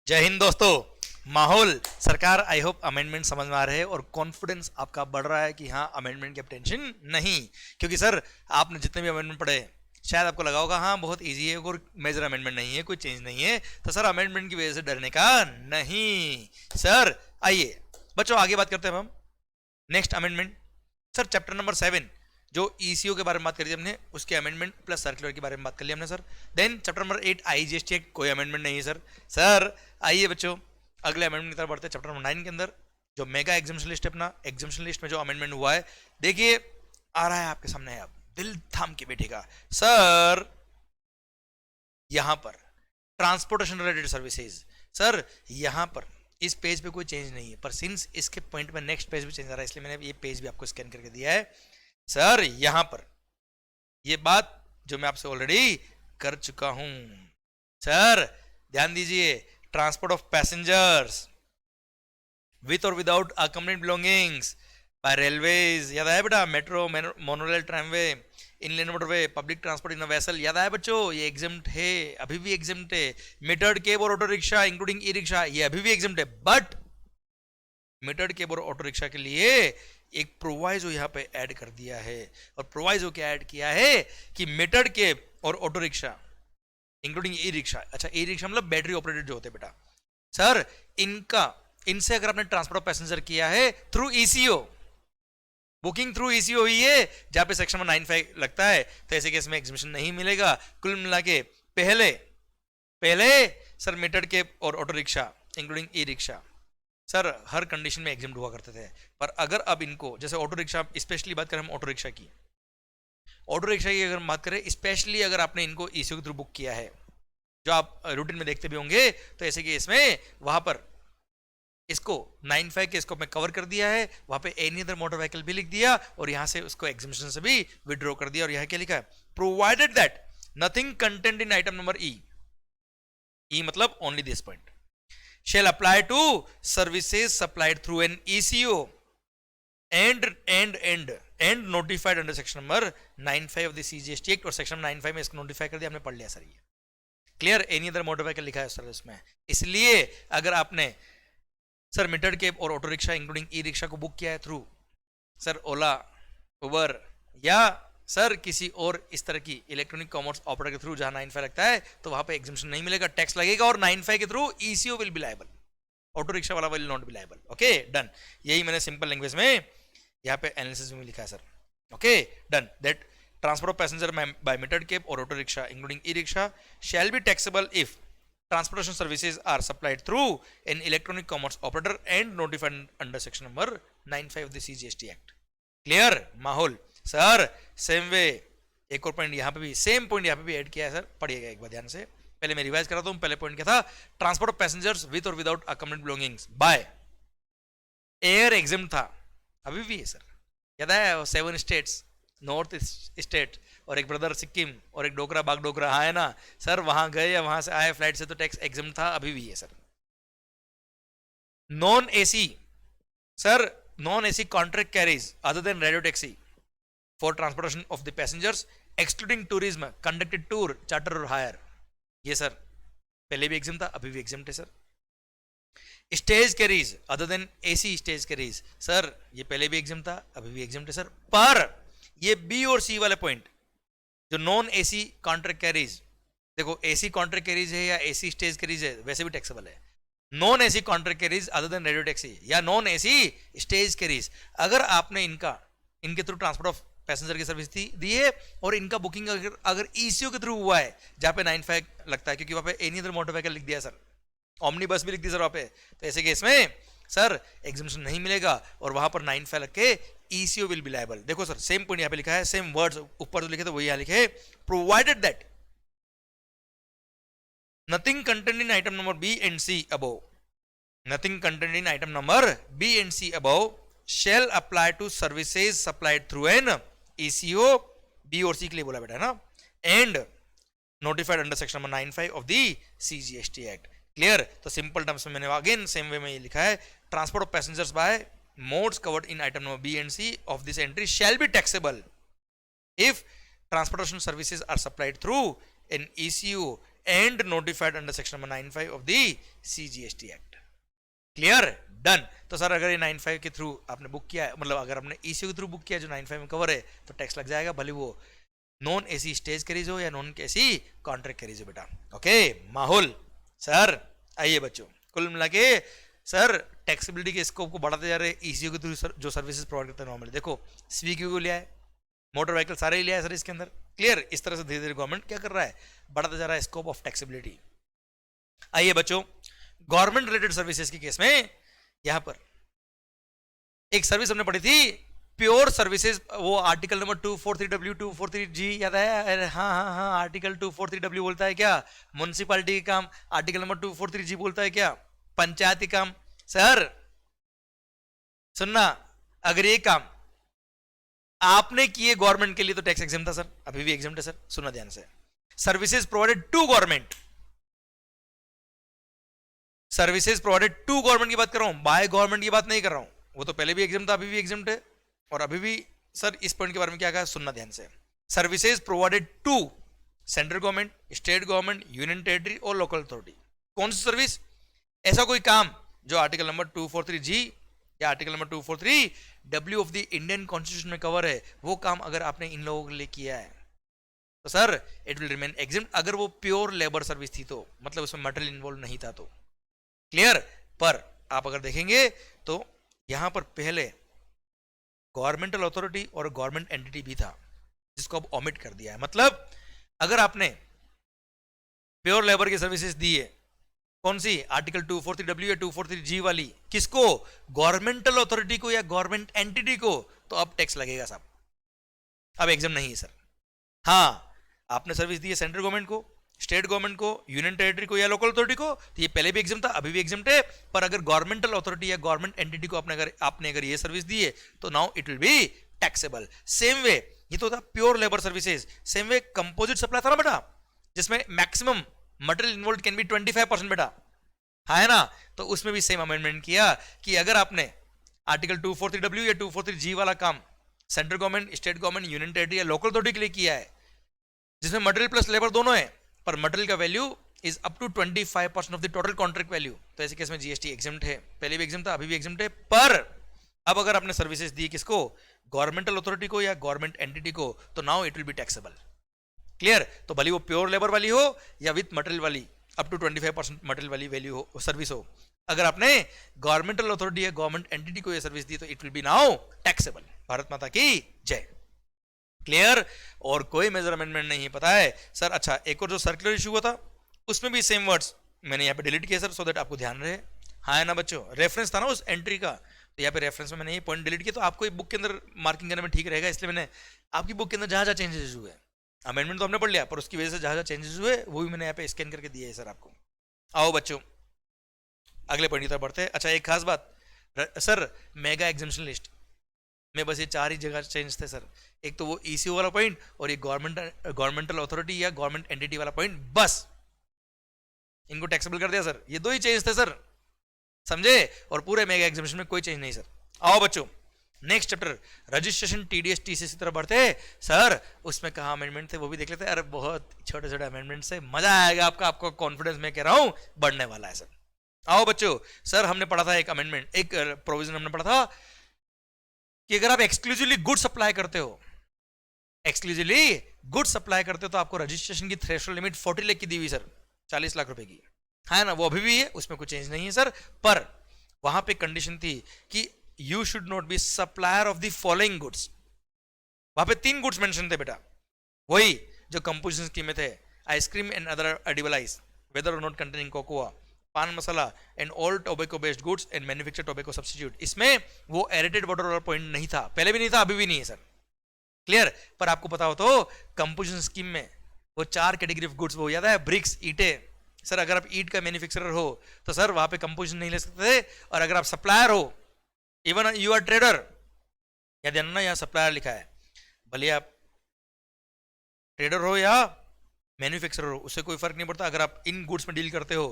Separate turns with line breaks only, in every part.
जय हिंद दोस्तों। माहौल सरकार आई होप अमेंडमेंट समझ में आ रहे हैं और कॉन्फिडेंस आपका बढ़ रहा है कि हाँ अमेंडमेंट की अब टेंशन नहीं। क्योंकि सर आपने जितने भी अमेंडमेंट पढ़े शायद आपको लगा होगा हाँ बहुत इजी है और मेजर अमेंडमेंट नहीं है, कोई चेंज नहीं है। तो सर अमेंडमेंट की वजह से डरने का नहीं। सर आइए बच्चों आगे बात करते हैं हम next amendment. Sir chapter number 7 जो ईसीओ के बारे में बात करी थी हमने, उसके अमेंडमेंट प्लस सर्कुलर के बारे में बात कर लिया हमने sir. Then chapter number 8 IGST act, कोई अमेंडमेंट नहीं है सर। सर आइए बच्चों अगले अमेंडमेंट की तरफ बढ़ते हैं। चैप्टर नंबर 9 के अंदर जो मेगा एग्जामिशन लिस्ट है, अपना एग्जामिशन लिस्ट में जो अमेंडमेंट हुआ है देखिए आ रहा है आपके सामने। अब दिल थाम के बैठेगा सर। यहां पर ट्रांसपोर्टेशन रिलेटेड सर्विसेज, सर यहां पर इस पेज पे कोई चेंज नहीं है, पर सिंस इसके पॉइंट में नेक्स्ट पेज भी चेंज आ रहा है इसलिए मैंने ये पेज भी आपको स्कैन करके दिया है। सर यहां पर ये बात जो मैं आपसे ऑलरेडी कर चुका हूं। सर ध्यान दीजिए, ट्रांसपोर्ट ऑफ पैसेंजर्स विथ और without accompanied belongings bye railways, याद आया बेटा? Metro, monorail, tramway, inland motorway, public transport in a vessel, याद आया बच्चों? ये एग्जम्प्ट है, अभी भी एग्जम्प्ट है। मीटर्ड केब और auto rickshaw including e rickshaw ये अभी भी एग्जम्प्ट है। बट मीटर्ड केब और ऑटो रिक्शा के लिए एक प्रोवाइजो यहाँ पे ऐड कर दिया है। और प्रोवाइजो क्या ऐड किया है कि मीटर्ड केब और auto rickshaw including e rickshaw, अच्छा ई रिक्शा मतलब बैटरी ऑपरेटेड जो होते हैं बेटा, सर इनसे अगर आपने ट्रांसपोर्ट ऑफ पैसेंजर किया है through eco, booking through eco हुई है जहां पे सेक्शन 95 लगता है, तो ऐसे केस में एग्जिबिशन नहीं मिलेगा। कुल मिला के पहले पहले सर मीटर्ड केब और auto rickshaw including e rickshaw sir हर कंडीशन में एग्जिम्ट हुआ करते थे। पर अगर अब इनको जैसे ऑटो रिक्शा, स्पेशली बात करें हम ऑटो रिक्शा की, ऑटो रिक्शा की अगर बात करें स्पेशली अगर आपने इनको ईसीओ के थ्रू बुक किया है जो आप रूटीन में देखते भी होंगे, तो ऐसे केस में वहां पर इसको 95 के स्कोप में कवर कर दिया है, वहां पे एनी अदर मोटर व्हीकल भी लिख दिया और यहां से उसको एग्जिबिशन से भी विड्रॉ कर दिया। और यहां क्या लिखा है? Provided that nothing content in item number e मतलब only this point shall apply to services supplied through an ECO and notified under section number 95 of the CGST Act। और सेक्शन 95 में इसको नोटिफाई कर दिया, हमने पढ़ लिया सर। ये clear? Any other motor vehicle लिखा है सर इसमें। इसलिए अगर आपने सर मीटर्ड केब और auto rickshaw including e rickshaw को बुक किया है थ्रू सर ओला, उबर या सर किसी और इस तरह की इलेक्ट्रॉनिक कॉमर्स ऑपरेटर के थ्रू जहां 95 लगता है, तो वहां पे एग्जिबिशन नहीं मिलेगा, टैक्स लगेगा और 95 के through ECO will be liable, auto rickshaw वाला will not be liable. Okay done. यही मैंने सिंपल लैंग्वेज में यहाँ पे एनालिसिस में लिखा है sir. Okay done. That transport of passenger by metered cab और auto rickshaw including e rickshaw shall be taxable if transportation services are supplied through an electronic commerce operator and notified under section number 95 of the CGST Act। Clear माहौल? Sir same way एक और point यहाँ पे भी, same point यहाँ पे भी add किया है सर, पढ़िएगा एक बार ध्यान से। पहले मैं रिवाइज करा दूं, पहले पॉइंट क्या था? ट्रांसपोर्ट ऑफ पैसेंजर्स विद और without accompanied belongings by air EXIM था, अभी भी है सर। याद है 7 स्टेट्स, नॉर्थ स्टेट और एक ब्रदर सिक्किम और एक डोकरा बाग डोकरा, हाँ है ना सर? वहां गए या वहां से आए फ्लाइट से तो टैक्स एग्जिम था, अभी भी है sir. Non AC sir, non AC contract carries other than radio taxi for transportation of the passengers excluding tourism conducted tour charter और हायर, ये सर पहले भी एग्जिम था, अभी भी एग्जिम है sir. Stage carries other than AC stage carries, sir ये पहले भी एग्जिम था, अभी भी एग्जिम है सर। पर ये बी और सी वाले पॉइंट जो नॉन एसी कॉन्ट्रैक्ट कैरीज, देखो एसी कॉन्ट्रैक्ट कैरीज है या एसी स्टेज कैरीज है वैसे भी टैक्सेबल है। Non AC contract carries other than radio taxi या नॉन एसी स्टेज कैरीज, अगर आपने इनके थ्रू ट्रांसपोर्ट ऑफ पैसेंजर की सर्विस दी है और इनका बुकिंग अगर ईसीओ के थ्रू हुआ है जहां पे 95 लगता है, क्योंकि वहां पे एनी अदर मोटर व्हीकल लिख दिया सर, ओमनी बस भी लिख दी सर वहां पे, तो ऐसे केस में सर एग्जिबिशन नहीं मिलेगा और वहां पर 95 लग के ईसीओ विल बी लायबल। देखो सर सेम पॉइंट यहाँ पे लिखा है, सेम वर्ड्स ऊपर जो लिखे थे वही यहाँ लिखे, provided that nothing content in item number B and C above, nothing content in item number B and C above shall apply to services supplied through an ECO, B और C के लिए बोला बेटा है ना, and notified under section number 95 of the CGST Act। Clear? तो simple terms में मैंने अगेन सेम वे में ये लिखा है, transport of passengers by modes covered in item number B and C of this entry shall be taxable if transportation services are supplied through an ECU and notified under section number 95 of the CGST act. Clear, done. तो sir अगर ये 95 के through आपने book किया है, मतलब अगर आपने ECU के थ्रू बुक किया जो 95 में कवर है, तो टैक्स लग जाएगा, भले वो नॉन AC स्टेज कैरीज हो या नॉन AC कॉन्ट्रैक्ट कैरीज हो बेटा। ओके माहौल सर, आइए बच्चों, कुल मिला के सर टैक्सेबिलिटी के स्कोप को बढ़ाते जा रहे हैं ECU के थ्रू जो सर्विसेज प्रोवाइड करते हैं नॉर्मली। देखो CVQ को लिया है, मोटर व्हीकल सारे ही लिया है सर इसके अंदर। क्लियर, इस तरह से धीरे धीरे गवर्नमेंट क्या कर रहा है, बढ़ाता जा रहा है स्कोप ऑफ टैक्सेबिलिटी। आइए बच्चों, गवर्नमेंट रिलेटेड सर्विसेज के केस में यहां पर एक सर्विस हमने पढ़ी थी प्योर सर्विसेज, वो आर्टिकल नंबर 243W 243G याद है? हाँ हाँ हाँ, आर्टिकल 243W बोलता है क्या म्युनिसिपैलिटी का काम, आर्टिकल नंबर 243G बोलता है क्या पंचायती काम। सर सुनना, अगर ये काम आपने किए गवर्नमेंट के लिए तो टैक्स एग्जेम्प्ट था सर, अभी भी एग्जेम्प्ट है सर, सुनना ध्यान से। Services provided to government, services provided to government की बात कर रहा हूं, बाय गवर्नमेंट की बात नहीं कर रहा हूं। वो तो पहले भी एग्जाम था, अभी भी एग्जाम है, और अभी भी सर इस पॉइंट के बारे में क्या कहा सुनना ध्यान से। Services provided to central government, state government, union territory और लोकल अथॉरिटी। कौन सी सर्विस? ऐसा कोई काम जो आर्टिकल नंबर 243G या article number 243W of the Indian constitution में कवर है, वो काम अगर आपने इन लोगों के लिए किया है तो sir it will remain exempt. अगर वो प्योर लेबर सर्विस थी तो, मतलब उसमें मटेरियल इन्वॉल्व नहीं था तो। क्लियर, पर आप अगर देखेंगे तो यहां पर पहले गवर्नमेंटल अथॉरिटी और गवर्नमेंट एंटिटी भी था, जिसको अब ओमिट कर दिया है। मतलब अगर आपने प्योर लेबर की सर्विसेज दी है, कौन सी आर्टिकल 243W या 243G वाली, किसको? गवर्नमेंटल अथॉरिटी को या गवर्नमेंट एंटिटी को, तो अब टैक्स लगेगा साहब, अब एग्जाम नहीं है सर। हाँ, आपने सर्विस दी है सेंट्रल गवर्नमेंट को, स्टेट गवर्नमेंट को, यूनियन टेरिटरी को या लोकल अथॉरिटी को, तो ये पहले भी एग्जाम था, अभी भी एग्जाम है। पर अगर गवर्नमेंटल अथॉरिटी या गवर्नमेंट एंटिटी को आपने अगर ये सर्विस दी है तो now it will be taxable. Same way, ये तो था pure labour services. Same way composite supply था ना बेटा, जिसमें maximum material involve can be 25% बेटा, हाँ है ना? तो उसमें भी सेम अमेंडमेंट किया कि अगर आपने आर्टिकल 243W या 243G वाला काम central government, state government, union territory या लोकल अथॉरिटी के लिए किया है, जिसमें मटेरियल प्लस लेबर दोनों है, पर मटेरियल का value is up to 25% of the total contract value, तो ऐसे केस में GST एग्जेम्प्ट है। पहले भी एग्जेम्प्ट था, अभी भी एग्जेम्प्ट है। पर अब अगर आपने सर्विसेज दी किसको, गवर्नमेंटल अथॉरिटी को या गवर्नमेंट एंटिटी को, तो now it will be taxable. Clear, तो भले वो प्योर लेबर वाली हो या विथ मटेरियल वाली, अप टू 25% मटेरियल वाली वैल्यू हो, सर्विस हो, अगर आपने गवर्नमेंटल अथॉरिटी या गवर्नमेंट एंटिटी को ये सर्विस दी तो it will be now taxable. Bharat माता की जय। क्लियर, और कोई मेजर अमेंडमेंट नहीं है, पता है सर। अच्छा, एक और जो सर्कुलर इशू हुआ था उसमें भी सेम वर्ड्स मैंने यहाँ पे डिलीट किया सर, सो दैट आपको ध्यान रहे। हाँ है ना बच्चों, रेफरेंस था ना उस एंट्री का, तो यहाँ पे रेफरेंस में मैंने ये पॉइंट डिलीट किया, तो आपको एक बुक के अंदर मार्किंग करने में ठीक रहेगा, इसलिए मैंने आपकी बुक के अंदर जहाँ जहाँ चेंजेस हुए, अमेंडमेंट तो हमने पढ़ लिया, पर उसकी वजह से जहाँ जहाँ चेंजेस हुए वो भी मैंने यहाँ पे स्कैन करके दिया है सर आपको। आओ बच्चों, अगले पॉइंट की तरफ बढ़ते हैं। अच्छा, एक खास बात सर, मेगा एग्जामिनेशन लिस्ट में बस ये 4 ही जगह चेंज थे सर। एक तो वो ECU वाला पॉइंट और एक गवर्नमेंटल अथॉरिटी या गवर्नमेंट एंटिटी वाला पॉइंट, बस इनको टैक्सेबल कर दिया सर। ये 2 ही चेंज थे सर, समझे? और पूरे मेगा एग्जामिनेशन में कोई चेंज नहीं सर। आओ बच्चों, next chapter registration TDS TCS की तरफ बढ़ते हैं सर। उसमें कहा अमेंडमेंट थे वो भी देख लेते हैं। अरे बहुत छोटे छोटे अमेंडमेंट से मजा आएगा आपका, आपको कॉन्फिडेंस मैं कह रहा हूं बढ़ने वाला है सर। आओ बच्चों, सर हमने पढ़ा था एक अमेंडमेंट, एक प्रोविजन हमने पढ़ा था कि अगर आप एक्सक्लूसिवली गुड सप्लाई करते हो, एक्सक्लूसिवली गुड सप्लाई करते हो, तो आपको रजिस्ट्रेशन की थ्रेशोल्ड लिमिट 40 लाख की दी हुई सर, 40 लाख रुपए की, है ना? वो अभी भी है, उसमें कोई चेंज नहीं है सर। पर वहां पे कंडीशन थी कि you should not be supplier of the following goods. वहां पे 3 गुड्स मेंशन थे बेटा, वही जो कंपोजिशन स्कीम में थे, ice cream and other edible ice whether और not containing cocoa, pan masala and all tobacco based goods and manufactured tobacco substitute. इसमें वो एरेटेड वाटर वाला पॉइंट नहीं था, पहले भी नहीं था, अभी भी नहीं है सर। क्लियर, पर आपको पता हो तो कंपोजिशन स्कीम में वो 4 कैटेगरी ऑफ गुड्स, वो याद है, ब्रिक्स, ईंटें। सर अगर आप ईंट का मैन्युफैक्चरर हो तो सर वहां पे कंपोजिशन नहीं ले सकते, और अगर आप सप्लायर हो, इवन यू आर ट्रेडर, याद है ना, यहाँ सप्लायर लिखा है, भले आप ट्रेडर हो या मैन्युफैक्चरर हो, उससे कोई फर्क नहीं पड़ता। अगर आप इन गुड्स में डील करते हो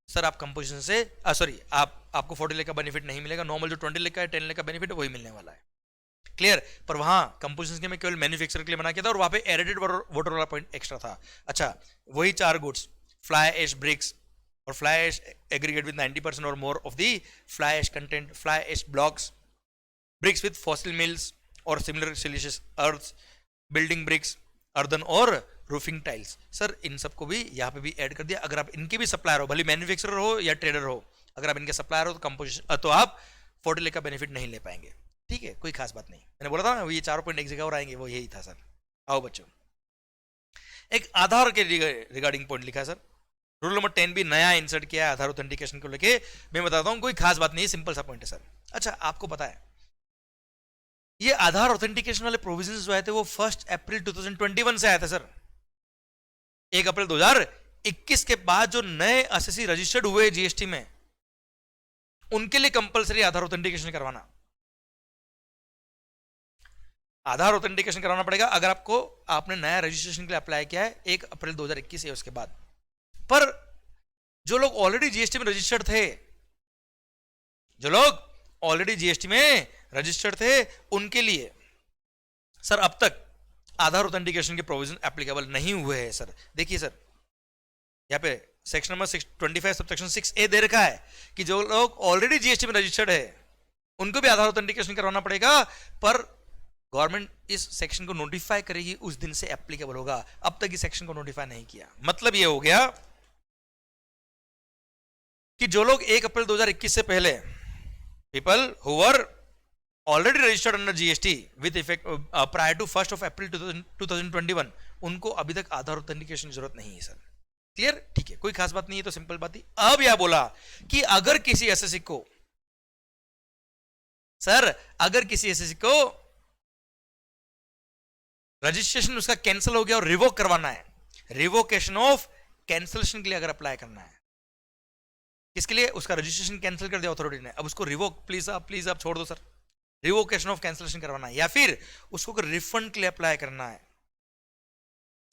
सर, आप कंपोजिशन से सॉरी आपको 40 लाख का बेनिफिट नहीं मिलेगा, नॉर्मल जो 20 लाख का है, 10 लाख का बेनिफिट है वही मिलने वाला है। क्लियर, पर वहां कंपोजिशन के में केवल मैन्युफैक्चर के लिए बना किया था, और वहां पे एरेटेड वाटर वाला पॉइंट एक्स्ट्रा था। अच्छा, वही 4 goods, fly ash bricks or fly ash aggregate with 90% or more of the fly ash content, fly ash blocks, bricks with fossil mills or similar siliceous earths, building bricks, earthen और roofing tiles. Sir इन सबको भी यहाँ पे भी add कर दिया. अगर आप इनके भी सप्लायर हो, भले मैन्युफैक्चरर हो या ट्रेडर हो, अगर आप इनके सप्लायर हो तो कंपोजिशन तो आप फोर्टिले का बेनिफिट नहीं ले पाएंगे. ठीक है, कोई खास बात नहीं. मैंने बोला था ना ये 4 पॉइंट एक जगह और आएंगे, वो यही था सर. आओ बच्चों, एक आधार के रिगार्डिंग पॉइंट लिखा है सर. रूल नंबर 10 भी नया इंसर्ट किया है आधार ऑथेंटिकेशन को लेके. मैं बताता हूँ, कोई खास बात नहीं, सिंपल सा पॉइंट है सर. अच्छा, आपको पता है ये आधार ऑथेंटिकेशन वाले प्रोविजंस जो आए थे वो 1 अप्रैल 2021 से आया था सर. 1 अप्रैल 2021 के बाद जो नए एसएससी रजिस्टर्ड हुए जीएसटी में, उनके लिए कंपलसरी आधार ऑथेंटिकेशन करवाना. आधार ऑथेंटिकेशन करवाना पड़ेगा अगर आपको आपने नया रजिस्ट्रेशन के लिए अप्लाई किया है 1 अप्रैल 2021 या उसके बाद. पर जो लोग ऑलरेडी जीएसटी में रजिस्टर्ड थे, जो लोग ऑलरेडी जीएसटी में रजिस्टर्ड थे, उनके लिए सर अब तक आधार ऑथेंटिकेशन के प्रोविजन एप्लीकेबल नहीं हुए हैं सर. देखिए सर, यहाँ पे सेक्शन नंबर 25 सबसेक्शन 6A दे रखा है कि जो लोग ऑलरेडी जीएसटी में रजिस्टर्ड है उनको भी आधार ऑथेंटिकेशन करवाना पड़ेगा, पर गवर्नमेंट इस सेक्शन को नोटिफाई करेगी उस दिन से एप्लीकेबल होगा. अब तक इस सेक्शन को नोटिफाई नहीं किया. मतलब ये हो गया कि जो लोग 1 अप्रैल 2021 से पहले, people who were already registered under GST with effect prior to 1 April 2021, उनको अभी तक आधार ऑथेंटिकेशन की जरूरत नहीं है सर. क्लियर? ठीक है, कोई खास बात नहीं है, तो सिंपल बात ही. अब यह बोला कि अगर किसी एसएससी को, सर अगर किसी एसएससी को रजिस्ट्रेशन उसका कैंसिल हो गया और रिवोक करवाना है, रिवोकेशन ऑफ कैंसिलेशन के लिए अगर अप्लाई करना है, इसके लिए उसका रजिस्ट्रेशन कैंसिल कर दिया अथॉरिटी ने, अब उसको रिवोक प्लीज आप छोड़ दो सर, रिवोकेशन ऑफ कैंसिलेशन करवाना है, या फिर उसको रिफंड के लिए अप्लाई करना है.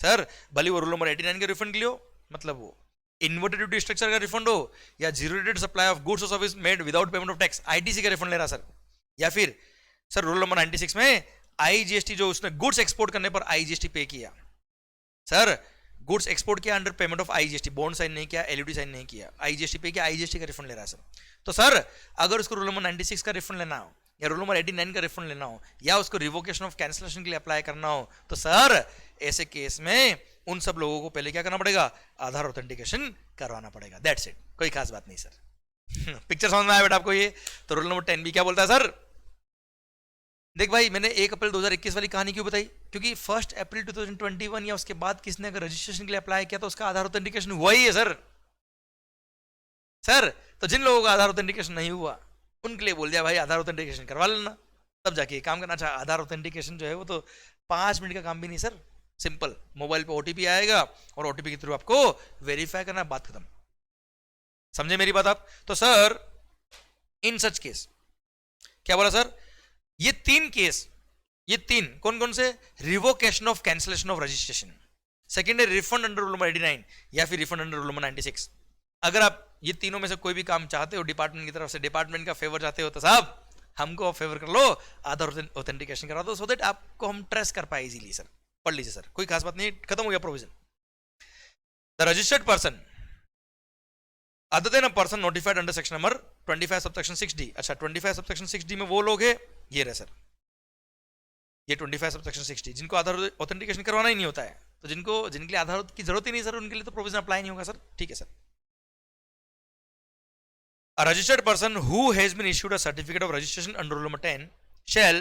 सर भले वो रूल नंबर 89 के रिफंड के लिए हो, मतलब वो इन्वर्टेड ड्यूटी स्ट्रक्चर का रिफंड हो, या zero rated supply of goods और service made without payment of tax, ITC का रिफंड ले रहा सर, या फिर सर रूल नंबर 96 में आईजीएसटी जो उसने गुड्स एक्सपोर्ट करने पर आईजीएसटी पे किया, सर गुड्स एक्सपोर्ट किया under payment of IGST, bond sign नहीं किया, एलयूडी साइन नहीं किया, आईजीएसटी पे किया, आईजीएसटी का रिफंड ले रहा है सर. तो सर अगर उसको रूल नंबर 96 का रिफंड लेना हो, या रूल नंबर 89 का रिफंड लेना हो, या उसको रिवोकेशन ऑफ कैंसिलेशन के लिए अप्लाई करना हो, तो सर ऐसे केस में उन सब लोगों को पहले क्या करना पड़ेगा? आधार ऑथेंटिकेशन करवाना पड़ेगा. दैट्स इट, कोई खास बात नहीं सर. पिक्चर समझ में आया बेटा आपको ये? तो रूल नंबर 10 भी क्या बोलता है सर? देख भाई, मैंने 1 अप्रैल 2021 वाली कहानी क्यों बताई? क्योंकि 1 अप्रैल 2021 या उसके बाद किसने अगर रजिस्ट्रेशन के लिए अप्लाई किया तो उसका आधार ऑथेंटिकेशन हुआ ही है सर. सर तो जिन लोगों का आधार ऑथेंटिकेशन नहीं हुआ उनके लिए बोल दिया भाई आधार ऑथेंटिकेशन करवा लेना, तब जाके काम करना. अच्छा, आधार ऑथेंटिकेशन जो है वो तो 5 मिनट का काम भी नहीं सर. सिंपल, मोबाइल पे ओटीपी आएगा और ओटीपी के थ्रू आपको वेरीफाई करना, बात खत्म. समझे मेरी बात आप? तो सर इन सच केस क्या बोला सर? ये 3 केस, ये 3 कौन कौन से? Revocation of cancellation of registration, second है रिफंड अंडर रूल नंबर 89, या फिर रिफंड अंडर रूल नंबर 96. अगर आप ये तीनों में से कोई भी काम चाहते हो डिपार्टमेंट की तरफ से, डिपार्टमेंट का फेवर चाहते हो, तो साहब हमको फेवर कर लो, आधार ऑथेंटिकेशन करा दो, सो दैट आपको हम ट्रेस कर पाए इजीली. सर पढ़ लीजिए सर, कोई खास बात नहीं, खत्म हो गया provision. The registered person other than a person notified under section number 25 subsection 6D. अच्छा, 25 सबसेक्शन 6D में वो लोग हैं, ये रहे सर, ये 25 सबसेक्शन 6D, जिनको आधार ऑथेंटिकेशन करवाना ही नहीं होता है, तो जिनके लिए आधार की जरूरत ही नहीं सर, उनके लिए तो प्रोविजन अप्लाई नहीं होगा सर. ठीक है sir. A registered person who has been issued a certificate of registration under rule number 10 shall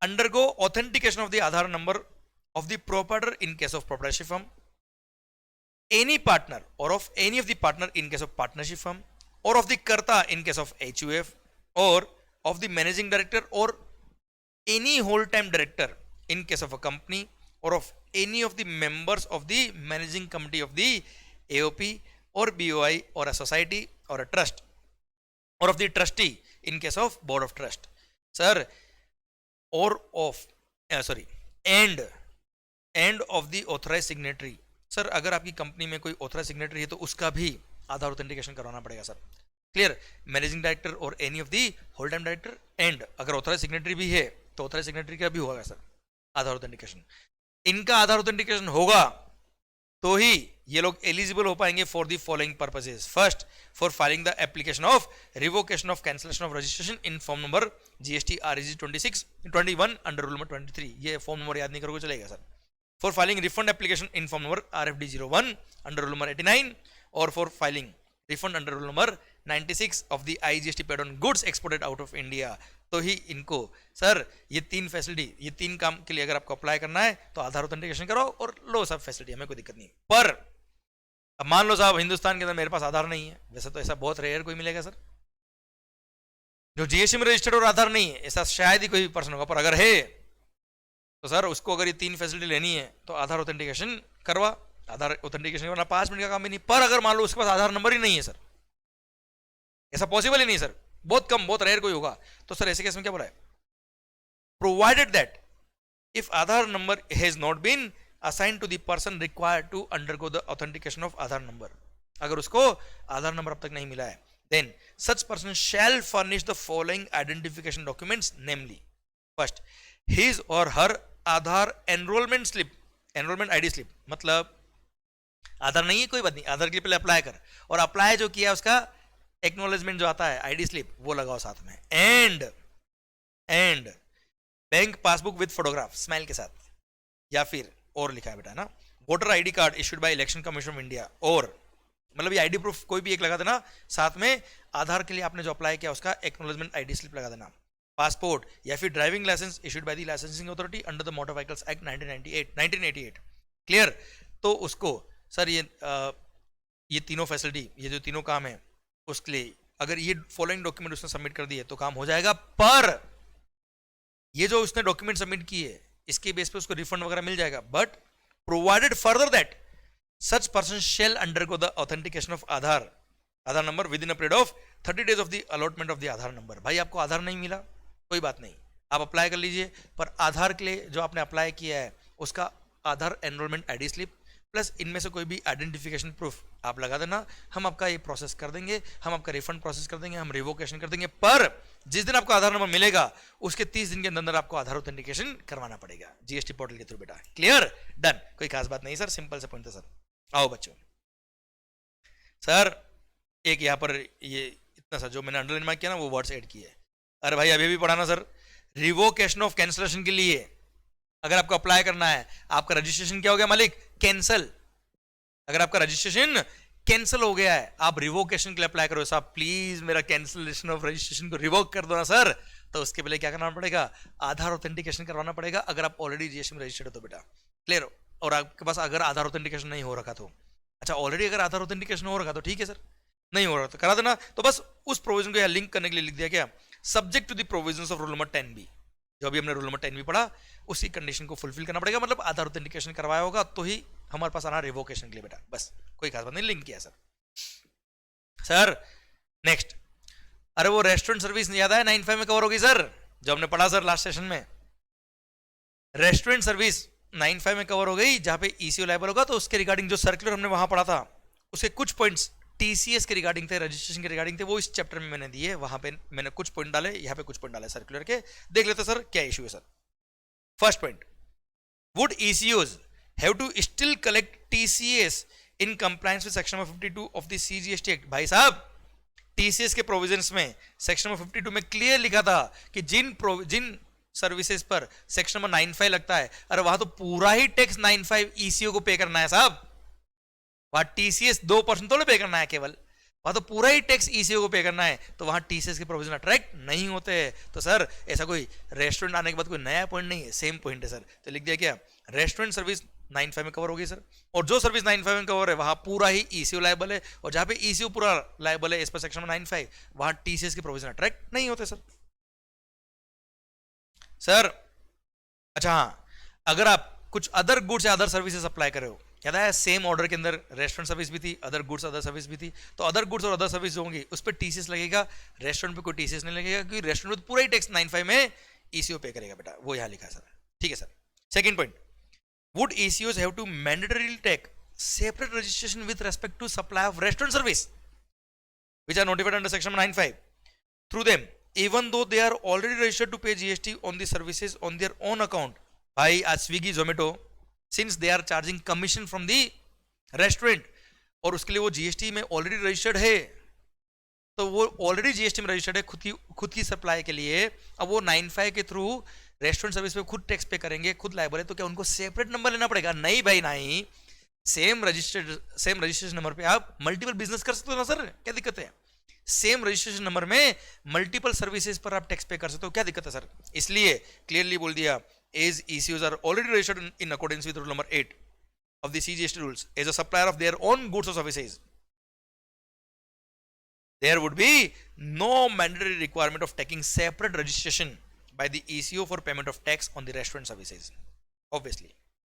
undergo authentication of the Aadhaar number of the proprietor in case of proprietorship firm, any partner or of any of the partner in case of partnership firm, or of the karta in case of HUF, or of the managing director or any whole-time director in case of a company, or of any of the members of the managing committee of the AOP or BOI or a society or a trust, or of the trustee in case of board of trust. Sir, or of and of the authorized signatory. Sir अगर आपकी company में कोई authorise signatory है तो उसका भी आधार authentication करवाना पड़ेगा सर. क्लियर? मैनेजिंग डायरेक्टर और any of the whole time director, and अगर ऑथराइज सिग्नेटरी भी है तो ऑथराइज सिग्नेटरी का भी होगा सर आधार ऑथेंटिकेशन. इनका आधार ऑथेंटिकेशन होगा तो ही ये लोग एलिजिबल हो पाएंगे for the following purposes. First, for filing the application of revocation of cancellation of registration in form number GST REG 21 under rule number 23. ये फॉर्म नंबर याद नहीं करोगे चलेगा sir. For filing refund application in form number RFD 01 under rule number 89, और for filing refund under rule number 96 of the IGST paid on goods exported out of India. तो ही इनको sir ये 3 facility, ये 3 काम के लिए अगर आपको अप्लाई करना है तो आधार ऑथेंटिकेशन कराओ और लो सब फैसिलिटी, हमें कोई दिक्कत नहीं. पर अब मान लो साहब हिंदुस्तान के अंदर मेरे पास आधार नहीं है, वैसे तो ऐसा बहुत रेयर कोई मिलेगा सर जो GST में रजिस्टर्ड और आधार नहीं है, ऐसा शायद ही कोई पर्सन होगा, पर अगर है तो सर उसको अगर ये 3 फैसिलिटी लेनी है तो आधार ऑथेंटिकेशन करवा. आधार ऑथेंटिकेशन करना 5 मिनट का काम भी नहीं. पर अगर मान लो उसके पास आधार नंबर ही नहीं है सर, ऐसा पॉसिबल ही नहीं सर, बहुत कम, बहुत रेयर कोई होगा, तो सर ऐसे केस में क्या बोला है, provided that if Aadhaar number has not been assigned to the person required to undergo the authentication of Aadhaar number. अगर उसको आधार नंबर अब तक नहीं मिला है, then such person shall furnish the following identification documents, namely first his or her Aadhaar enrollment slip, enrollment ID slip. मतलब आधार नहीं है कोई बात नहीं, आधार के लिए पहले अप्लाई कर, और अप्लाई जो किया उसका एक्नॉलेजमेंट जो आता है ID स्लिप वो लगाओ साथ में, and bank passbook with photograph smile के साथ, या फिर और लिखा है बेटा ना voter ID card issued by election commission of India, और मतलब ये आईडी प्रूफ कोई भी एक लगा देना, साथ में आधार के लिए आपने जो अप्लाई किया उसका एक्नॉलेजमेंट आईडी स्लिप लगा देना, पासपोर्ट या फिर driving licence issued by the licensing authority under the motor vehicles act 1988. Clear. तो उसको सर ये तीनों फैसिलिटी, ये जो तीनों काम है उसके लिए अगर ये फॉलोइंग डॉक्यूमेंट उसने सबमिट कर दिए तो काम हो जाएगा. पर ये जो उसने डॉक्यूमेंट सबमिट किए इसके बेस पे उसको रिफंड वगैरह मिल जाएगा, but provided further that such person shall undergo the authentication of Aadhaar number with in a period of 30 days of the allotment of the Aadhaar number. भाई आपको आधार नहीं मिला कोई बात नहीं, आप अप्लाई कर लीजिए, पर आधार के लिए जो आपने अप्लाई किया है उसका आधार एनरोलमेंट आईडी स्लिप प्लस इनमें से कोई भी आइडेंटिफिकेशन प्रूफ आप लगा देना, हम आपका ये प्रोसेस कर देंगे, हम आपका रिफंड प्रोसेस कर देंगे, हम रिवोकेशन कर देंगे. पर जिस दिन आपको आधार नंबर मिलेगा उसके 30 दिन के अंदर आपको आधार ऑथेंटिकेशन करवाना पड़ेगा GST पोर्टल के थ्रू. बेटा क्लियर, डन, कोई खास बात नहीं सर, सिंपल से पॉइंट है सर. आओ बच्चों, सर एक यहां पर ये इतना सा जो मैंने अंडरलाइन मार्क किया ना वो वर्ड्स ऐड किए. अरे भाई अभी भी पढ़ाना सर, रिवोकेशन ऑफ कैंसलेशन के लिए अगर आपको अप्लाई करना है, आपका रजिस्ट्रेशन क्या हो गया मालिक, कैंसल. अगर आपका रजिस्ट्रेशन कैंसिल हो गया है, आप रिवोकेशन के लिए अप्लाई करो, साहब प्लीज मेरा कैंसिलेशन ऑफ रजिस्ट्रेशन को रिवोक कर दो ना सर, तो उसके पहले क्या करना पड़ेगा, आधार ऑथेंटिकेशन करवाना पड़ेगा. अगर आप ऑलरेडी GST में रजिस्टर्ड हो तो बेटा क्लियर. और आपके पास अगर आधार ऑथेंटिकेशन नहीं हो रखा तो अच्छा, ऑलरेडी अगर आधार ऑथेंटिकेशन हो रखा तो ठीक है सर, नहीं हो रहा तो करा देना. तो बस उस प्रोविजन को यहाँ लिंक करने के लिए लिख दिया क्या, subject to the provisions of rule number 10B. जो अभी हमने रूल नंबर 10B पढ़ा उसी कंडीशन को फुलफिल करना पड़ेगा, मतलब आधार ऑथेंटिकेशन करवाया होगा तो ही हमारे पास आना रिवोकेशन के लिए बेटा. बस कोई खास बात नहीं, लिंक किया सर. सर नेक्स्ट, अरे वो रेस्टोरेंट सर्विस नहीं याद है 95 में कवर होगी सर, जो हमने पढ़ा सर लास्ट सेशन में. रेस्टोरेंट सर्विस 95 में कवर हो गई, जहां पे ECO लायबल होगा, तो उसके रिगार्डिंग जो सर्कुलर हमने वहां पढ़ा था उसके कुछ पॉइंट्स TCS के रिगार्डिंग थे, रजिस्ट्रेशन के रिगार्डिंग थे, वो इस चैप्टर में मैंने दिए. वहां पे मैंने कुछ पॉइंट डाले, यहाँ पे कुछ पॉइंट डाले सर्कुलर के. देख लेते सर क्या इशू है sir. First point, would ECOs have to still collect TCS in compliance with section number 52 of the CGST act. भाई साहब TCS के प्रोविजंस में सेक्शन नंबर 52 में क्लियर लिखा था कि जिन सर्विसेज पर सेक्शन नंबर 95 लगता है, अरे वहां तो पूरा ही टैक्स 95 ECO को पे करना है साहब. वहां TCS 2% तो पे करना है केवल, वहां तो पूरा ही टैक्स ECO को पे करना है, तो वहां TCS के प्रोविजन अट्रैक्ट नहीं होते. तो सर ऐसा कोई रेस्टोरेंट आने के बाद कोई नया पॉइंट नहीं है, सेम पॉइंट है सर. तो लिख दिया क्या, रेस्टोरेंट सर्विस 95 में कवर होगी सर, और जो सर्विस 95 में कवर है वहां पूरा ही ECO लायबल है, और जहां पे ECO पूरा लायबल है इस पर सेक्शन नंबर 95, वहां TCS के प्रोविजन अट्रैक्ट नहीं होते सर. सर अच्छा हाँ, अगर आप कुछ अदर गुड्स या अदर सर्विसेज अप्लाई कर रहे हो, याद है सेम ऑर्डर के अंदर रेस्टोरेंट सर्विस भी थी, अदर गुड्स अदर सर्विस भी थी, तो अदर गुड्स और अदर सर्विस जो होंगी उस पर TCS लगेगा, रेस्टोरेंट पे कोई TCS नहीं लगेगा, क्योंकि रेस्टोरेंट में तो पूरा ही टैक्स 95 में ECO पे करेगा बेटा, वो यहाँ लिखा है सर. ठीक है sir. Second point, would ECOs have to mandatorily take separate registration with respect to supply of restaurant service which are notified under section 95 through them even though they are already registered to pay GST on the services on their own account. भाई आज Swiggy Zomato, since they are charging commission from the restaurant, और उसके लिए वो GST में already registered है, तो वो ऑलरेडी जीएसटी में रजिस्टर्ड है खुद की सप्लाई के लिए। अब वो 95 के थ्रू रेस्टोरेंट सर्विस पे खुद टैक्स पे करेंगे, खुद लायबल है, तो क्या उनको सेपरेट नंबर लेना पड़ेगा? नहीं भाई नहीं, सेम रजिस्ट्रेशन नंबर पे आप मल्टीपल बिजनेस कर सकते हो ना सर, क्या दिक्कत है? सेम रजिस्ट्रेशन नंबर में मल्टीपल सर्विसेज पर आप टैक्स पे कर सकते हो, क्या दिक्कत है सर? इसलिए क्लियरली बोल दिया, as ECOs are already registered in accordance with rule number 8 of the CGST rules as a supplier of their own goods or services, there would be no mandatory requirement of taking separate registration by the ECO for payment of tax on the restaurant services. Obviously,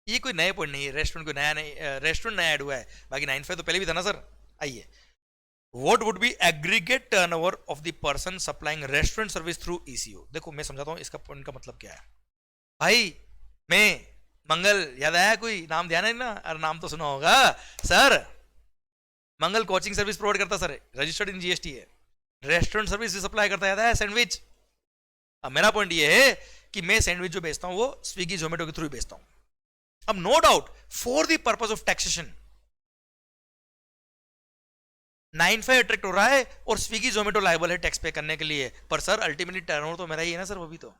ये कोई नया point नहीं है, restaurant कोई नया नहीं, restaurant नया add हुआ है, बाकी 95 तो पहले भी था ना सर। आइए, what would be aggregate turnover of the person supplying restaurant service through ECO? देखो मैं समझाता हूँ इसका पॉइंट का मतलब क्या है। भाई मैं मंगल, याद आया कोई नाम? ध्यान है ना? अरे नाम तो सुना होगा सर, मंगल कोचिंग सर्विस प्रोवाइड करता सर, रजिस्टर्ड इन जीएसटी है, रेस्टोरेंट सर्विस भी सप्लाई करता, याद है? सैंडविच। अब मेरा पॉइंट ये है कि मैं सैंडविच जो बेचता हूं वो स्विगी जोमेटो के थ्रू बेचता हूं। अब no doubt for the purpose of taxation 95 attract हो रहा है और स्विगी जोमेटो लायबल है टैक्स पे करने के लिए, पर सर अल्टीमेटली टर्नओवर तो मेरा ही है ना सर, वो भी तो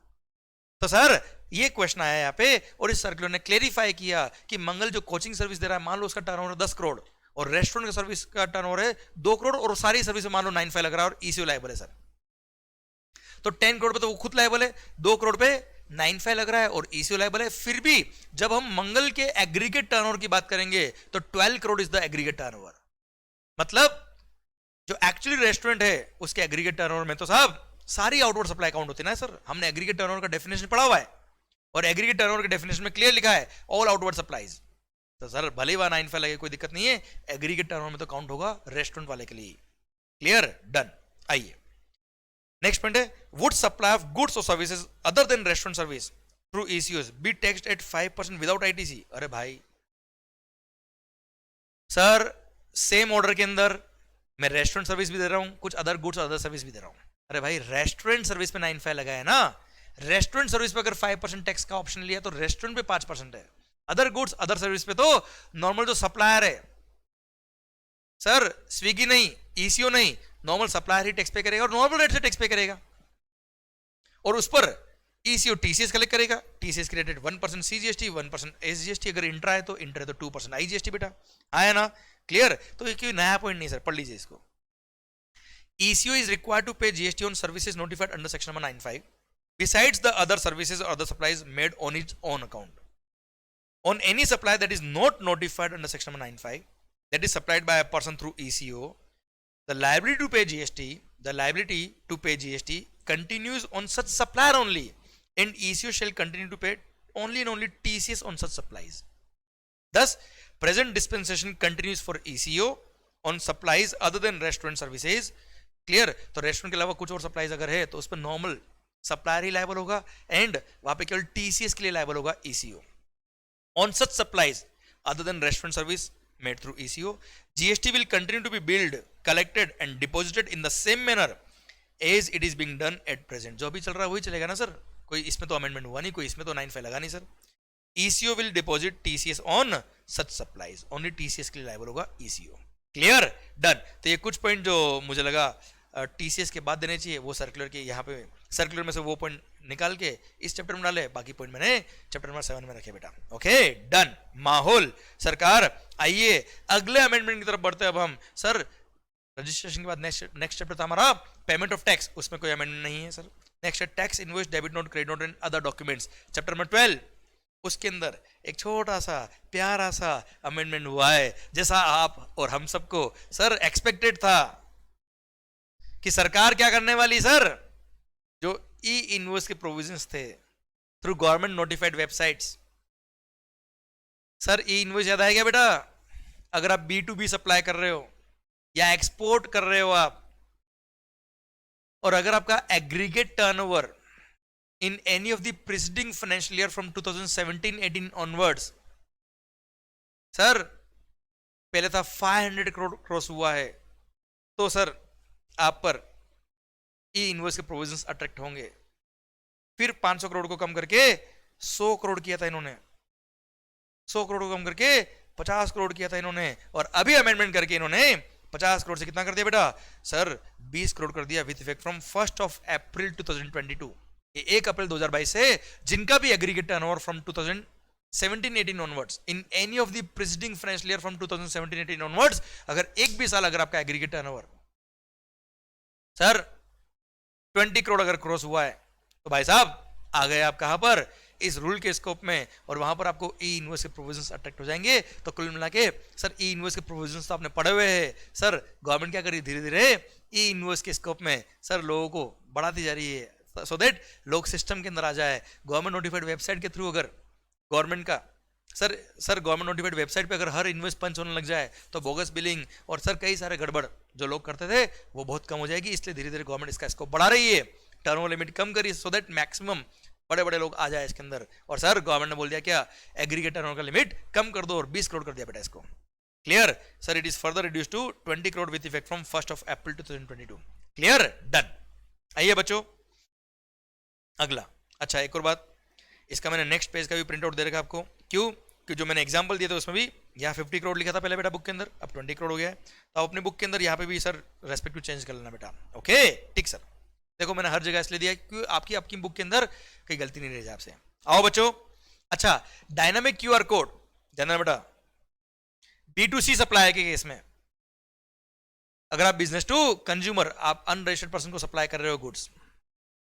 सर ये क्वेश्चन आया यहाँ पे, और इस सर्कुलर ने क्लेरिफाई किया कि मंगल जो कोचिंग सर्विस दे रहा है, मान लो उसका टर्नओवर 10 करोड़ और रेस्टोरेंट का सर्विस का टर्नओवर है 2 करोड़, और सारी सर्विस मान लो 95 लग रहा है और ईसीओ लायबल है सर, तो 10 करोड़ पे तो वो खुद लायबल है, 2 करोड़ पे 95 लग रहा है और ईसीओ लायबल है। फिर भी जब हम मंगल के एग्रीगेट टर्नओवर की बात करेंगे तो 12 crore is the aggregate turnover, मतलब जो एक्चुअली रेस्टोरेंट है उसके एग्रीगेट टर्नओवर में तो साहब सारी आउटवर्ड सप्लाई काउंट होती है ना सर। हमने एग्रीगेट टर्नओवर का डेफिनेशन पढ़ा हुआ है और एग्रीगेट टर्नओवर के डेफिनेशन में क्लियर लिखा है ऑल आउटवर्ड सप्लाईज, तो सर भले ही 95 लगे कोई दिक्कत नहीं है, एग्रीगेट टर्नओवर में तो काउंट होगा रेस्टोरेंट वाले के लिए। क्लियर? डन। आइए नेक्स्ट पॉइंट है, वुड सप्लाई ऑफ गुड्स और services other than restaurant service through ECOs be taxed at 5% without ITC? अरे भाई सर सेम ऑर्डर के अंदर मैं रेस्टोरेंट सर्विस भी दे रहा हूं, कुछ अदर गुड्स और अदर सर्विस भी दे रहा हूं। अरे भाई रेस्टोरेंट सर्विस पे 95 लगा है ना, रेस्टोरेंट सर्विस पे अगर 5% टैक्स का ऑप्शन लिया तो रेस्टोरेंट पे 5% है, अदर गुड्स अदर सर्विस पे तो नॉर्मल जो सप्लायर है सर, स्विगी नहीं, ईसीओ नहीं, नॉर्मल सप्लायर ही टैक्स पे करेगा और नॉर्मल रेट से टैक्स पे करेगा, और उस पर ईसीओ टीसीएस कलेक्ट करेगा, टीसीएस क्रेडिट 1% सीजीएसटी 1% एसजीएसटी, अगर इंट्रा है तो 2% आईजीएसटी। बेटा आया ना? क्लियर? तो ये कोई नया पॉइंट नहीं सर, पढ़ लीजिए इसको। ECO is required to pay GST on services notified under section number 95 besides the other services or other supplies made on its own account. On any supply that is not notified under section number 95 that is supplied by a person through ECO, the liability to pay GST continues on such supplier only, and ECO shall continue to pay only and only TCS on such supplies. Thus, present dispensation continues for ECO on supplies other than restaurant services. Clear? तो restaurant के अलावा कुछ और supplies अगर है तो उस पर नॉर्मल सप्लायर ही लायबल होगा, एंड वहां पे केवल टीसीएस के लिए लायबल होगा ECO. On such supplies other than restaurant service made through ECO, GST will continue to be billed, collected and deposited in the same manner as it is being done at present. जो अभी चल रहा है वही चलेगा ना sir, कोई इसमें तो अमेंडमेंट हुआ नहीं, कोई इसमें तो 95 लगा नहीं sir. Eco will deposit TCS on such supplies, only TCS के लिए लायबल होगा ईसीओ। क्लियर? डन। तो ये कुछ पॉइंट जो मुझे लगा टीसीएस के बाद देने चाहिए, वो सर्कुलर के यहाँ पे सर्कुलर में से वो पॉइंट निकाल के इस चैप्टर में डाले, बाकी पॉइंट मैंने चैप्टर नंबर 7 में रखे बेटा। Okay done. माहौल सरकार, आइए अगले अमेंडमेंट की तरफ बढ़ते हैं अब हम। सर रजिस्ट्रेशन के बाद नेक्स्ट चैप्टर था हमारा पेमेंट ऑफ टैक्स, उसमें कोई अमेंडमेंट नहीं है सर। नेक्स्ट है tax invoice, debit note, credit note and other documents, chapter number 12। उसके अंदर एक छोटा सा प्यारा सा अमेंडमेंट हुआ है, जैसा आप और हम सबको सर एक्सपेक्टेड था कि सरकार क्या करने वाली सर, जो ई इनवॉइस के प्रोविजंस थे through government notified websites. Sir ई इनवॉइस याद आएगा बेटा? अगर आप B2B सप्लाई कर रहे हो या एक्सपोर्ट कर रहे हो आप, और अगर आपका aggregate turnover in any of the preceding financial year from 2017-18 onwards, sir पहले था 500 करोड़ क्रॉस हुआ है तो सर आप पर ई इनवॉइस के प्रोविजंस अट्रैक्ट होंगे। फिर 500 करोड़ को कम करके 100 करोड़ किया था इन्होंने, 100 करोड़ को कम करके 50 करोड़ किया था इन्होंने, और अभी अमेंडमेंट करके इन्होंने 50 करोड़ से कितना कर दिया बेटा सर, 20 करोड़ कर दिया विद इफेक्ट फ्रॉम 1 अप्रैल 2022। ये 1 अप्रैल 2022 से जिनका भी aggregate turnover from 2017-18 onwards in any of the preceding financial year from 2017-18 onwards, अगर एक भी साल अगर आपका एग्रीगेट टर्नओवर सर 20 करोड़ अगर क्रॉस हुआ है तो भाई साहब आ गए आप कहां पर, इस रूल के स्कोप में, और वहां पर आपको ई इनवॉइस के प्रोविजंस अट्रैक्ट हो जाएंगे। तो कुल मिला के सर ई इनवॉइस के प्रोविजंस तो आपने पढ़े हुए हैं सर, गवर्नमेंट क्या करी धीरे धीरे ई इनवॉइस के स्कोप में सर लोगों को बढ़ाती जा रही है, सो दैट लोग सिस्टम के अंदर आ जाए। गवर्नमेंट नोटिफाइड वेबसाइट के थ्रू अगर गवर्नमेंट का सर गवर्नमेंट नोटिफाइड वेबसाइट पे अगर हर इनवॉइस पंच होने लग जाए तो बोगस बिलिंग और सर कई सारे गड़बड़ जो लोग करते थे वो बहुत कम हो जाएगी। इसलिए धीरे धीरे गवर्नमेंट इसका स्कोप बढ़ा रही है, टर्नओवर लिमिट कम करी, सो दैट मैक्सिमम बड़े बड़े लोग आ जाए इसके अंदर। और सर गवर्नमेंट ने बोल दिया क्या, एग्रीगेट टर्नओवर का लिमिट कम कर दो और 20 करोड़ कर दिया बेटा इसको। Clear sir, it is further reduce to 20 crore with effect from 1 April 2022। Clear, done. आइए बच्चों अगला। अच्छा एक और बात, इसका मैंने नेक्स्ट पेज का भी प्रिंट आउट दे रखा आपको, क्यों कि जो मैंने एग्जांपल दिया था उसमें भी यहाँ 50 करोड़ लिखा था पहले बेटा बुक के अंदर, अब 20 करोड़ हो गया है, तो आप अपनी बुक के अंदर यहाँ पे भी सर रेस्पेक्टिव चेंज कर लेना बेटा। ओके ठीक सर, देखो मैंने हर जगह इसलिए दिया क्योंकि आपकी बुक के अंदर कोई गलती नहीं रह जाए आपसे। आओ बच्चों, अच्छा डायनामिक क्यूआर कोड जानना बेटा, B2C सप्लाई के केस में अगर आप बिजनेस टू कंज्यूमर, आप अनरजिस्टर्ड पर्सन को सप्लाई कर रहे हो गुड्स,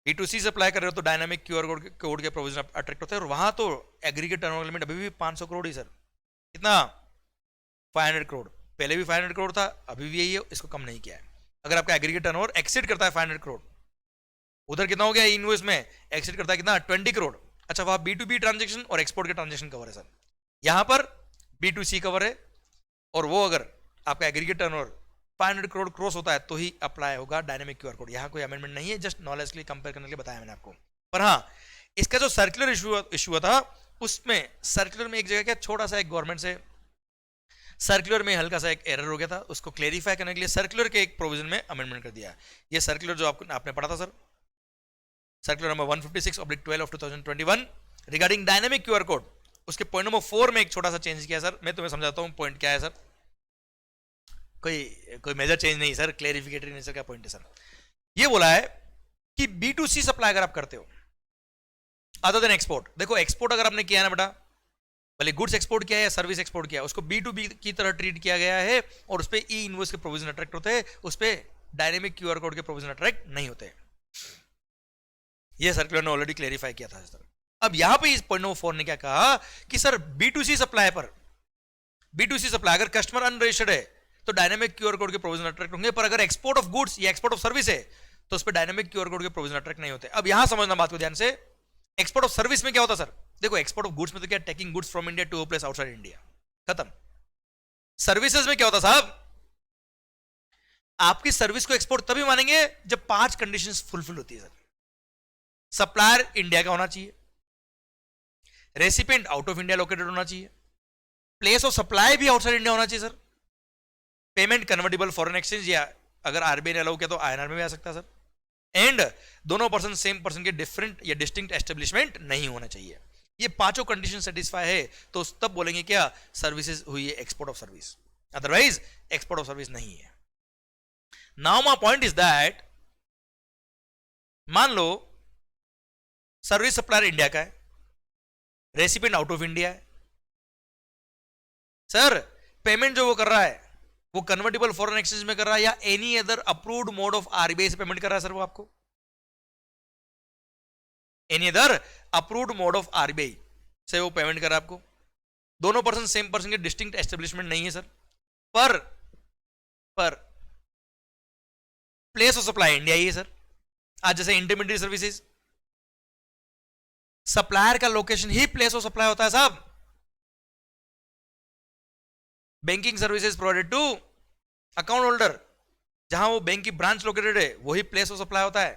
B2C सप्लाई कर रहे हो तो डायनामिक क्यूआर कोड के प्रोविजन अट्रैक्ट होते हैं, और वहां तो एग्रीगेट टर्नओवर लिमिट अभी भी 500 करोड़ ही सर, कितना 500 करोड़, पहले भी 500 करोड़ था अभी भी यही है, इसको कम नहीं किया है। अगर आपका एग्रीगेट टर्नओवर एक्सीड करता है 500 करोड़, उधर कितना हो गया इनवॉइस में एक्सीड करता है कितना 20 करोड़, अच्छा वहां B2B ट्रांजेक्शन और एक्सपोर्ट के ट्रांजेक्शन कवर है सर, यहां पर B2C कवर है, और वो अगर आपका एग्रीगेट टर्नओवर 500 करोड़ क्रॉस होता है तो ही अप्लाई होगा डायनामिक क्यूआर कोड। यहाँ कोई अमेंडमेंट नहीं है, जस्ट नॉलेज के लिए कंपेयर करने के लिए बताया मैंने आपको। पर हाँ इसका जो सर्कुलर इशू था उसमें सर्कुलर में एक जगह क्या छोटा सा एक गवर्नमेंट से सर्कुलर में हल्का सा एक एरर हो गया था, उसको क्लेरिफाई करने के लिए सर्कुलर के एक प्रोविजन में अमेंडमेंट कर दिया। ये सर्कुलर जो आपने पढ़ा था sir, circular number 156/12/2021 regarding dynamic QR code, उसके पॉइंट नंबर 4 में एक छोटा सा चेंज किया सर, मैं तुम्हें समझाता हूँ पॉइंट क्या है सर, कोई मेजर चेंज नहीं सर, क्लेरिफिकेटरी नेचर का पॉइंट है सर। ये बोला है कि B2C सप्लाई अगर आप करते हो अदर देन एक्सपोर्ट, देखो एक्सपोर्ट अगर आपने किया ना बेटा, भले गुड्स एक्सपोर्ट किया है या सर्विस एक्सपोर्ट किया, उसको B2B की तरह ट्रीट किया गया है, और उस पर ई इनवॉइस के प्रोविजन अट्रैक्ट होते हैं, उस पर डायनेमिक क्यूआर कोड के प्रोविजन अट्रैक्ट नहीं होते। यह सर्कुलर ने ऑलरेडी क्लेरिफाई किया था सर। अब यहां पे इस पॉइंट नंबर 4 ने क्या कहा कि सर B2C सप्लाई पर, B2C सप्लाई अगर कस्टमर अनरजिस्टर्ड है तो डायनामिक क्यूआर कोड के प्रोविजन अट्रैक्ट होंगे, पर अगर एक्सपोर्ट ऑफ गुड्स या एक्सपोर्ट ऑफ सर्विस है तो उस पर डायनामिक क्यूआर कोड के प्रोविजन अट्रैक्ट नहीं होते। अब यहां समझना बात को ध्यान से, एक्सपोर्ट ऑफ सर्विस में क्या होता सर, देखो एक्सपोर्ट ऑफ गुड्स में तो क्या taking goods from India to a place outside India, खत्म। सर्विसेज में क्या होता साहब, आपकी सर्विस को एक्सपोर्ट तभी मानेंगे जब 5 कंडीशंस फुलफिल होती है सर। सप्लायर इंडिया का होना चाहिए, recipient out of India located होना चाहिए, प्लेस ऑफ सप्लाई भी आउटसाइड इंडिया होना चाहिए sir, payment convertible foreign exchange या अगर आरबीआई ने अलाउ किया तो आईएनआर में भी आ सकता है सर, एंड दोनों पर्सन सेम पर्सन के डिफरेंट या डिस्टिंक्ट एस्टेब्लिशमेंट नहीं होना चाहिए। ये 5 कंडीशन सेटिस्फाई है तो तब बोलेंगे क्या सर्विसेज हुई है export of service, otherwise export of service नहीं है। Now my point is that, मान लो सर्विस सप्लायर इंडिया का है, रेसिपिएंट आउट ऑफ इंडिया है सर, पेमेंट जो वो कर रहा है वो कन्वर्टेबल फॉरेन एक्सचेंज में कर रहा है या any other approved mode of RBI से पेमेंट कर रहा है सर, वो आपको any other approved mode of RBI से वो पेमेंट कर रहा है आपको, दोनों पर्सन सेम पर्सन के डिस्टिंक्ट एस्टेब्लिशमेंट नहीं है सर, पर प्लेस ऑफ सप्लाई इंडिया ही है सर। आज जैसे इंटरमीडिएट सर्विसेज सप्लायर का लोकेशन ही प्लेस ऑफ सप्लाई होता है साहब, banking services provided to account holder, जहां वो बैंक की ब्रांच लोकेटेड है वही प्लेस ऑफ सप्लाई होता है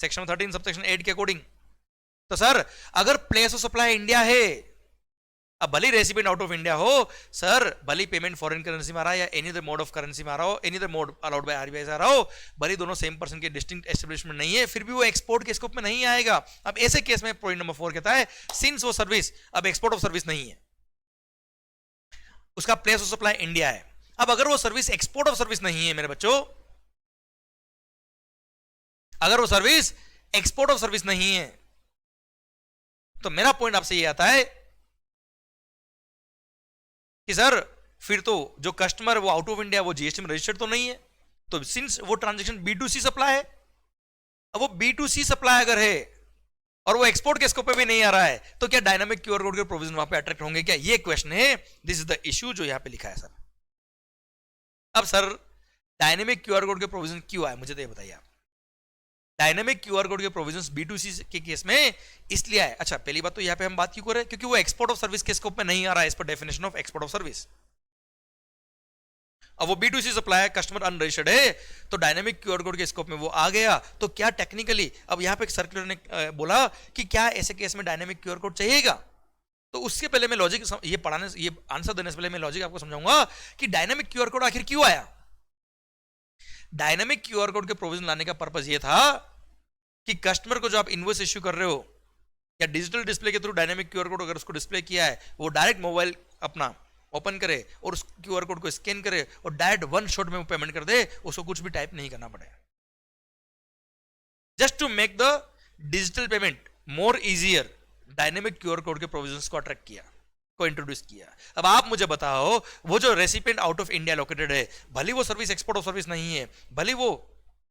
सेक्शन 13 सबसेक्शन 8 के अकॉर्डिंग। तो सर अगर प्लेस ऑफ सप्लाई इंडिया है, अब भले रेसिपिएंट आउट ऑफ इंडिया हो सर, भले पेमेंट फॉरेन करेंसी में आ रहा है या any other mode of currency में आ रहा हो, any other mode allowed by RBI से आ रहा हो, भले दोनों सेम पर्सन के डिस्टिंक्ट एस्टेब्लिशमेंट नहीं है, फिर भी वो एक्सपोर्ट के स्कोप में नहीं आएगा। अब ऐसे केस में पॉइंट नंबर 4 कहता है सिंस वो सर्विस अब एक्सपोर्ट ऑफ सर्विस नहीं है, उसका प्लेस ऑफ सप्लाई इंडिया है। अब अगर वो सर्विस एक्सपोर्ट ऑफ सर्विस नहीं है मेरे बच्चों, अगर वो सर्विस एक्सपोर्ट ऑफ सर्विस नहीं है, तो मेरा पॉइंट आपसे ये आता है कि सर फिर तो जो कस्टमर वो आउट ऑफ इंडिया, वो जीएसटी में रजिस्टर्ड तो नहीं है, तो सिंस वो ट्रांजेक्शन B2C सप्लाई है, अब वो B2C सप्लाई अगर है और वो एक्सपोर्ट के स्कोप पे भी नहीं आ रहा है, तो क्या डायनामिक क्यूआर कोड के प्रोविजन वहां पे अट्रैक्ट होंगे क्या? ये क्वेश्चन है। दिस इज द इश्यू जो यहां पे लिखा है सर। अब सर डायनेमिक क्यूआर कोड के प्रोविजन क्यों आए, मुझे तो ये बताइए आप। डायनेमिक क्यूआर कोड के प्रोविजंस B2C के केस में इसलिए आए। अच्छा, पहली बात तो यहां पे हम बात क्यों कर रहे हैं, क्योंकि वो एक्सपोर्ट ऑफ सर्विस के स्कोप में नहीं आ रहा है इस पर definition of export of service. अब वो B2C सप्लाई कस्टमर अनरजिस्टर्ड है, तो डायनेमिक क्यूआर कोड के स्कोप में वो आ गया, तो क्या टेक्निकली अब यहां पे एक सर्कुलर ने बोला कि क्या ऐसे केस में डायनेमिक क्यूआर कोड चाहिएगा, तो उसके पहले मैं लॉजिक ये पढ़ाने, ये आंसर देने से पहले मैं लॉजिक आपको समझाऊंगा कि डायनेमिक क्यूआर कोड आखिर क्यों आया। डायनेमिक क्यूआर कोड के प्रोविजन लाने का पर्पस ये था कि कस्टमर को जो आप इनवॉइस इश्यू कर रहे हो या डिजिटल डिस्प्ले के थ्रू डायनेमिक क्यूआर कोड अगर उसको डिस्प्ले किया है, वो डायरेक्ट मोबाइल अपना ओपन करे और उस क्यूआर कोड को स्कैन करे और डायरेक्ट वन शॉट में वो पेमेंट कर दे, उसको कुछ भी टाइप नहीं करना पड़े। Just to make the digital payment more easier, dynamic QR code के प्रोविजंस को अट्रैक्ट किया, को इंट्रोड्यूस किया। अब आप मुझे बताओ, वो जो recipient out of India located है, भले वो सर्विस एक्सपोर्ट ऑफ सर्विस नहीं है, भले वो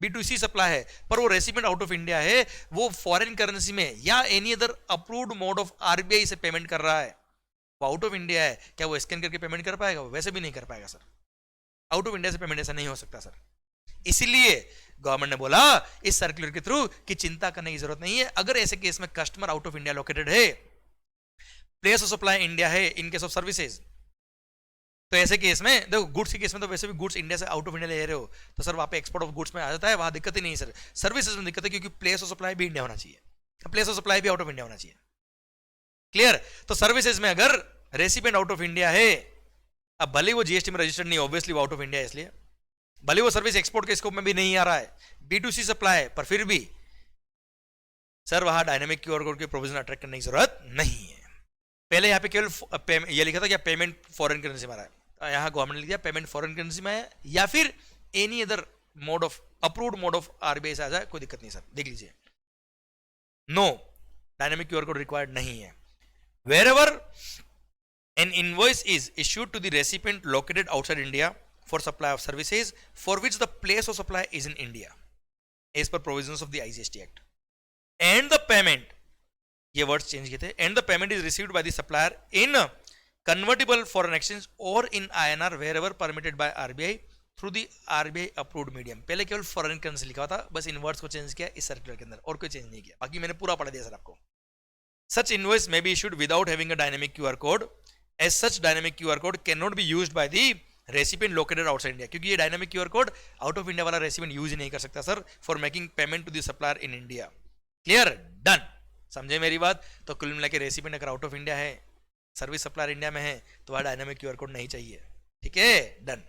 B2C सप्लाई है, पर वो रेसिपिएंट आउट ऑफ इंडिया है, वो फॉरेन करेंसी में या any other approved mode of RBI से पेमेंट कर रहा है, वो आउट ऑफ इंडिया है, क्या वो स्कैन करके पेमेंट कर पाएगा? वो वैसे भी नहीं कर पाएगा सर। आउट ऑफ इंडिया से पेमेंट ऐसा नहीं हो सकता सर। इसीलिए गवर्नमेंट ने बोला इस सर्कुलर के थ्रू कि चिंता करने की जरूरत नहीं है, अगर ऐसे केस में customer out of India located है, प्लेस ऑफ सप्लाई इंडिया है इन केस ऑफ सर्विसेज, तो ऐसे केस में देखो, गुड्स के केस में तो वैसे भी गुड्स इंडिया से आउट ऑफ इंडिया ले रहे हो, तो सर वहां पे एक्सपोर्ट ऑफ गुड्स में आ जाता है, वहां दिक्कत ही नहीं है सर। सर्विसेज में दिक्कत है, क्योंकि प्लेस ऑफ सप्लाई भी इंडिया होना चाहिए, प्लेस ऑफ सप्लाई भी आउट ऑफ इंडिया होना चाहिए। क्लियर? तो सर्विसेज में अगर रेसिपिएंट आउट ऑफ इंडिया है, अब भले वो जीएसटी में रजिस्टर्ड नहीं, ऑब्वियसली वो आउट ऑफ इंडिया है, इसलिए भले वो सर्विस एक्सपोर्ट के स्कोप में भी नहीं आ रहा है, B2C सप्लाई, पर फिर भी सर वहां डायनेमिक क्यूआर कोड के प्रोविजन अट्रैक्ट करने की जरूरत नहीं है। पहले यहां पे केवल ये लिखा था क्या पेमेंट फॉरेन करेंसी में आ रहा है, यहां गवर्नमेंट ने लिखा पेमेंट फॉरेन करेंसी में है या फिर any other mode of approved mode of RBI से आ जाए, कोई दिक्कत नहीं सर। देख लीजिए, no dynamic QR code required नहीं है। Wherever an invoice is issued to the recipient located outside India for supply of services for which the place of supply is in India, as per provisions of the IGST Act, and the payment, ये words change किए थे, and the payment is received by the supplier in convertible foreign exchange or in INR wherever permitted by RBI through the RBI approved medium। पहले केवल foreign currency लिखा था, बस इन words को change किया इस सर्कुलर के अंदर, और कोई चेंज नहीं किया, बाकी मैंने पूरा पढ़ा दिया सर आपको। Such invoice may be issued without having a dynamic QR code. As such, dynamic QR code cannot be used by the recipient located outside India, क्योंकि ये dynamic QR code out of India वाला recipient use ही नहीं कर सकता sir for making payment to the supplier in India. Clear? Done? समझे मेरी बात? तो कुल मिला के रेसिपिएंट अगर आउट ऑफ इंडिया है, सर्विस सप्लायर इंडिया में है, तो वह डायनेमिक क्यूआर कोड नहीं चाहिए। ठीक है? डन।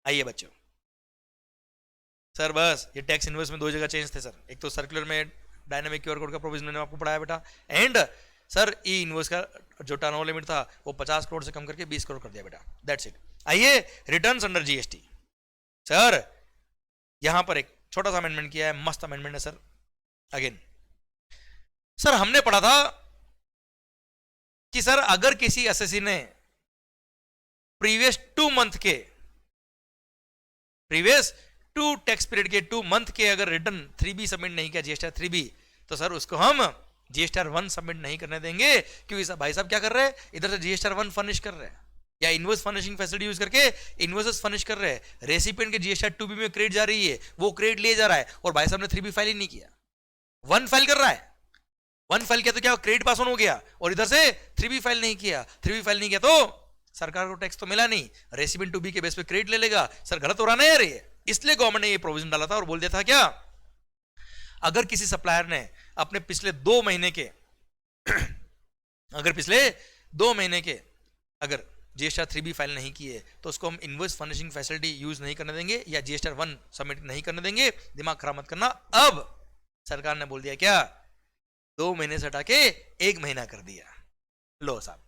आइए बच्चों, सर बस ये टैक्स इनवॉइस में दो जगह चेंज थे सर, एक तो सर्कुलर में डायनामिक क्यूआर कोड का प्रोविजन मैंने आपको पढ़ाया बेटा, एंड सर ई इनवॉइस का जो टर्नओवर लिमिट था वो 50 करोड़ से कम करके 20 करोड़ कर दिया बेटा, दैट्स इट। आइए रिटर्न्स अंडर जीएसटी, सर यहां पर एक छोटा सा अमेंडमेंट किया है, मस्त अमेंडमेंट है सर। अगेन सर हमने पढ़ा था कि सर अगर किसी एसएससी ने प्रीवियस 2 मंथ के, प्रीवियस 2 टैक्स पीरियड के 2 मंथ के अगर रिटर्न 3B सबमिट नहीं किया, GSTR 3B, तो सर उसको हम GSTR 1 सबमिट नहीं करने देंगे, क्योंकि भाई साहब क्या कर रहे हैं, इधर से GSTR 1 फर्निश कर रहे हैं या इनवॉइस फर्निशिंग फैसिलिटी यूज करके इनवॉइसेस फर्निश कर रहे हैं, रेसिपिएंट के GSTR 2B में क्रेडिट जा रही है, वो क्रेडिट ले जा रहा है, और भाई साहब ने 3B फाइल ही नहीं किया, 1 फाइल कर रहा है। 1 फाइल किया तो क्या क्रेडिट पास ऑन हो गया, और इधर से 3B फाइल नहीं किया, 3B फाइल नहीं किया तो सरकार को टैक्स तो मिला नहीं, रेसिपिएंट 2B के बेस पे क्रेडिट ले लेगा। सर गलत हो रहा ना यार ये, इसलिए गवर्नमेंट ने ये प्रोविजन डाला था और बोल दिया था क्या, अगर किसी सप्लायर ने अपने पिछले 2 महीने के अगर पिछले 2 महीने के अगर GSTR 3B फाइल नहीं किए, तो उसको हम इनवॉइस फर्निशिंग फैसिलिटी यूज नहीं करने देंगे या GSTR 1 सबमिट नहीं करने देंगे। दिमाग खराब मत करना। अब सरकार ने बोल दिया क्या, 2 महीने से हटा के 1 महीना कर दिया। लो साहब,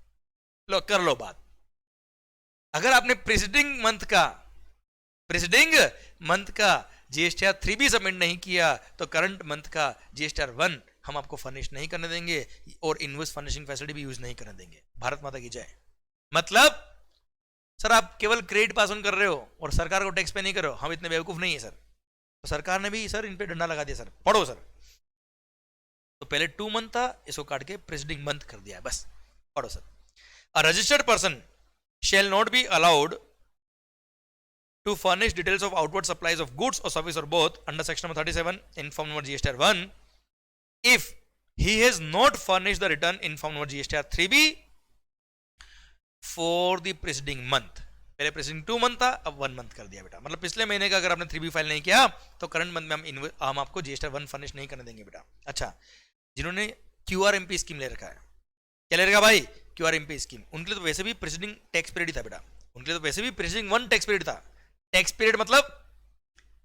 लो कर लो बात। अगर आपने प्रेसिडिंग मंथ का जीएसटीआर 3 भी सबमिट नहीं किया तो करंट मंथ का जीएसटीआर 1 हम आपको फर्निश नहीं करने देंगे और इनवॉइस फर्निशिंग फैसिलिटी भी यूज नहीं करने देंगे। भारत माता की जय। मतलब सर आप केवल क्रेडिट पास ऑन कर रहे हो और सरकार को टैक्स पे नहीं कर रहे हो, हम इतने बेवकूफ नहीं है सर। तो सरकार ने भी सर इन पे डंडा लगा दिया सर, पढ़ो सर। तो पहले 2 मंथ था, इसको काट के प्रेसिडिंग मंथ कर दिया है, बस पढ़ो sir. A registered person shall not be allowed to furnish details of outward supplies of goods or service or both under section number 37 in form number GSTR 1 if he has not furnished the return in form number GSTR 3B for the preceding month। पहले presiding 2 month था, अब 1 month कर दिया बेटा। मतलब पिछले महीने का अगर आपने 3B फाइल नहीं किया तो करंट मंथ में हम आपको जीएसटीआर 1 फर्निश नहीं करने देंगे बेटा। अच्छा, जिन्होंने क्यूआरएमपी स्कीम ले रखा है, क्या ले रखा भाई? क्यूआरएमपी स्कीम, उनके लिए तो वैसे भी प्रेसिडिंग टैक्स पीरियड था बेटा, उनके लिए तो वैसे भी प्रेसिडिंग 1 टैक्स पीरियड था। टैक्स पीरियड मतलब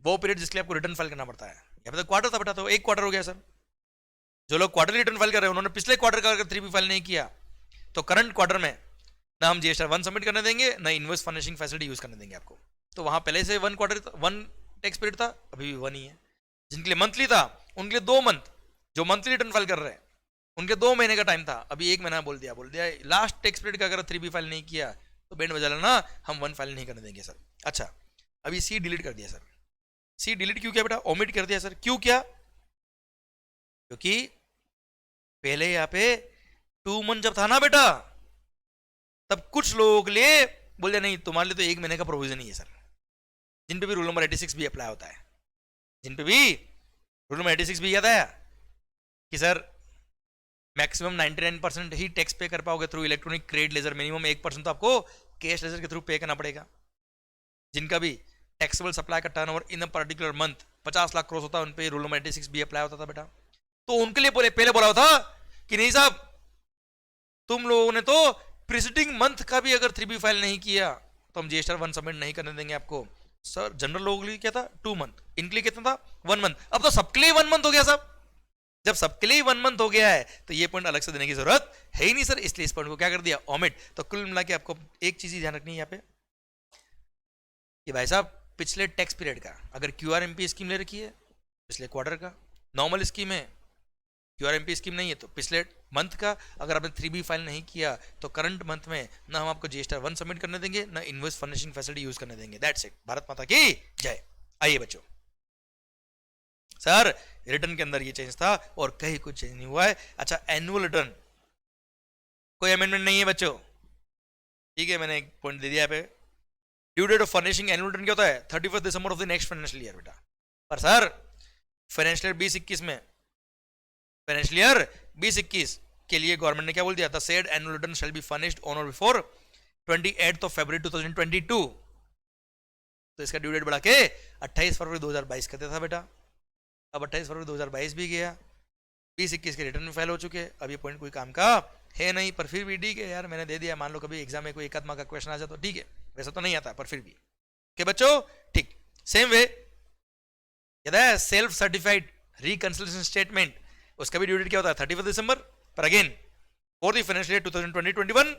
वो पीरियड जिसके लिए आपको रिटर्न फाइल करना पड़ता है। यहाँ पे तो क्वार्टर था बेटा, तो 1 क्वार्टर हो गया सर। जो लोग क्वार्टरली रिटर्न फाइल कर रहे हैं उन्होंने पिछले क्वार्टर का अगर 3B फाइल नहीं किया तो करंट क्वार्टर में ना हम जीएसटीआर 1 सबमिट करने देंगे ना इनवॉइस फर्निशिंग फैसिलिटी यूज करने देंगे आपको। तो वहां पहले से 1 टैक्स पीरियड था, अभी भी 1 ही है। जिनके लिए मंथली था उनके लिए 2 मंथ, जो मंथली रिटर्न फाइल कर रहे हैं उनके 2 महीने का टाइम था, अभी 1 महीना बोल दिया लास्ट टैक्स पीरियड का अगर 3B फाइल नहीं किया तो बैंड बजा लेना, हम 1 फाइल नहीं करने देंगे सर। अच्छा, अभी सी डिलीट कर दिया सर। सी डिलीट क्यों किया बेटा? ओमिट कर दिया सर। क्यों किया? क्योंकि पहले यहाँ पे 2 मंथ जब था ना बेटा, तब कुछ लोगों के लिए बोल दिया नहीं तुम्हारे लिए तो 1 महीने का प्रोविजन ही है सर। जिन पे भी रूल नंबर 86 भी अप्लाई होता है, जिन पे भी रूल नंबर 86 भी याद आया कि सर मैक्सिमम 99% ही टैक्स पे कर पाओगे through electronic credit ledger, minimum 1% तो आपको कैश लेजर के थ्रू पे करना पड़ेगा। जिनका भी टैक्सेबल सप्लाई का turnover in a particular month 50 lakh cross होता है, उन पे रूल नंबर 86 भी अप्लाई होता था बेटा। तो उनके लिए पहले बोला था कि नहीं साहब तुम लोगों ने तो प्रीसीडिंग मंथ का भी अगर 3B फाइल नहीं किया तो हम जीएसटीआर 1 सबमिट नहीं करने देंगे आपको। सर जनरल लोगों के लिए क्या था? 2 मंथ, इनके लिए कितना था? 1 मंथ। अब तो सबके लिए 1 मंथ हो गया साहब। जब सबके लिए 1 मंथ हो गया है तो ये पॉइंट अलग से देने की जरूरत है ही नहीं सर, इसलिए इस पॉइंट को क्या कर दिया? ओमिट। तो कुल मिला के आपको एक चीज ही ध्यान रखनी है यहाँ पे कि भाई साहब पिछले टैक्स पीरियड का अगर क्यूआरएमपी स्कीम ले रखी है, पिछले क्वार्टर का नॉर्मल स्कीम है, क्यूआरएमपी स्कीम नहीं है तो पिछले मंथ का अगर आपने 3B फाइल नहीं किया तो करंट मंथ में ना हम आपको जीएसटीआर 1 सबमिट करने देंगे ना इनवॉइस फर्निशिंग फैसिलिटी यूज करने देंगे। That's it. भारत माता की जय। आइए बच्चों, सर रिटर्न के अंदर ये चेंज था और कहीं कुछ चेंज नहीं हुआ है। अच्छा, एनुअल रिटर्न कोई अमेंडमेंट नहीं है बच्चों, ठीक है, मैंने एक पॉइंट दे दिया पे। Due date of furnishing annual return क्या होता है? 31 December of the next financial year बेटा। पर सर फाइनेंशियल ईयर 2021 में, फाइनेंशियल ईयर 2021 के लिए गवर्नमेंट ने क्या बोल दिया था? Said annual return shall be furnished on और बिफोर 28 फरवरी 2022। तो इसका ड्यू डेट बढ़ा के 28 फरवरी 2022 कर दिया था बेटा। अब 28 फरवरी 2022 भी गया, 2021 के रिटर्न में फाइल हो चुके हैं। अब ये पॉइंट कोई काम का है नहीं, पर फिर भी ठीक है यार, मैंने दे दिया। मान लो कभी एग्जाम में कोई एक आध मार्क का क्वेश्चन आ जाए तो ठीक है, वैसा तो नहीं आता पर फिर भी के बच्चों ठीक। सेम वे याद है सेल्फ सर्टिफाइड रिकंसिलिएशन स्टेटमेंट, उसका भी ड्यू डेट क्या होता है? 31 दिसंबर। पर again for the financial year 2020-21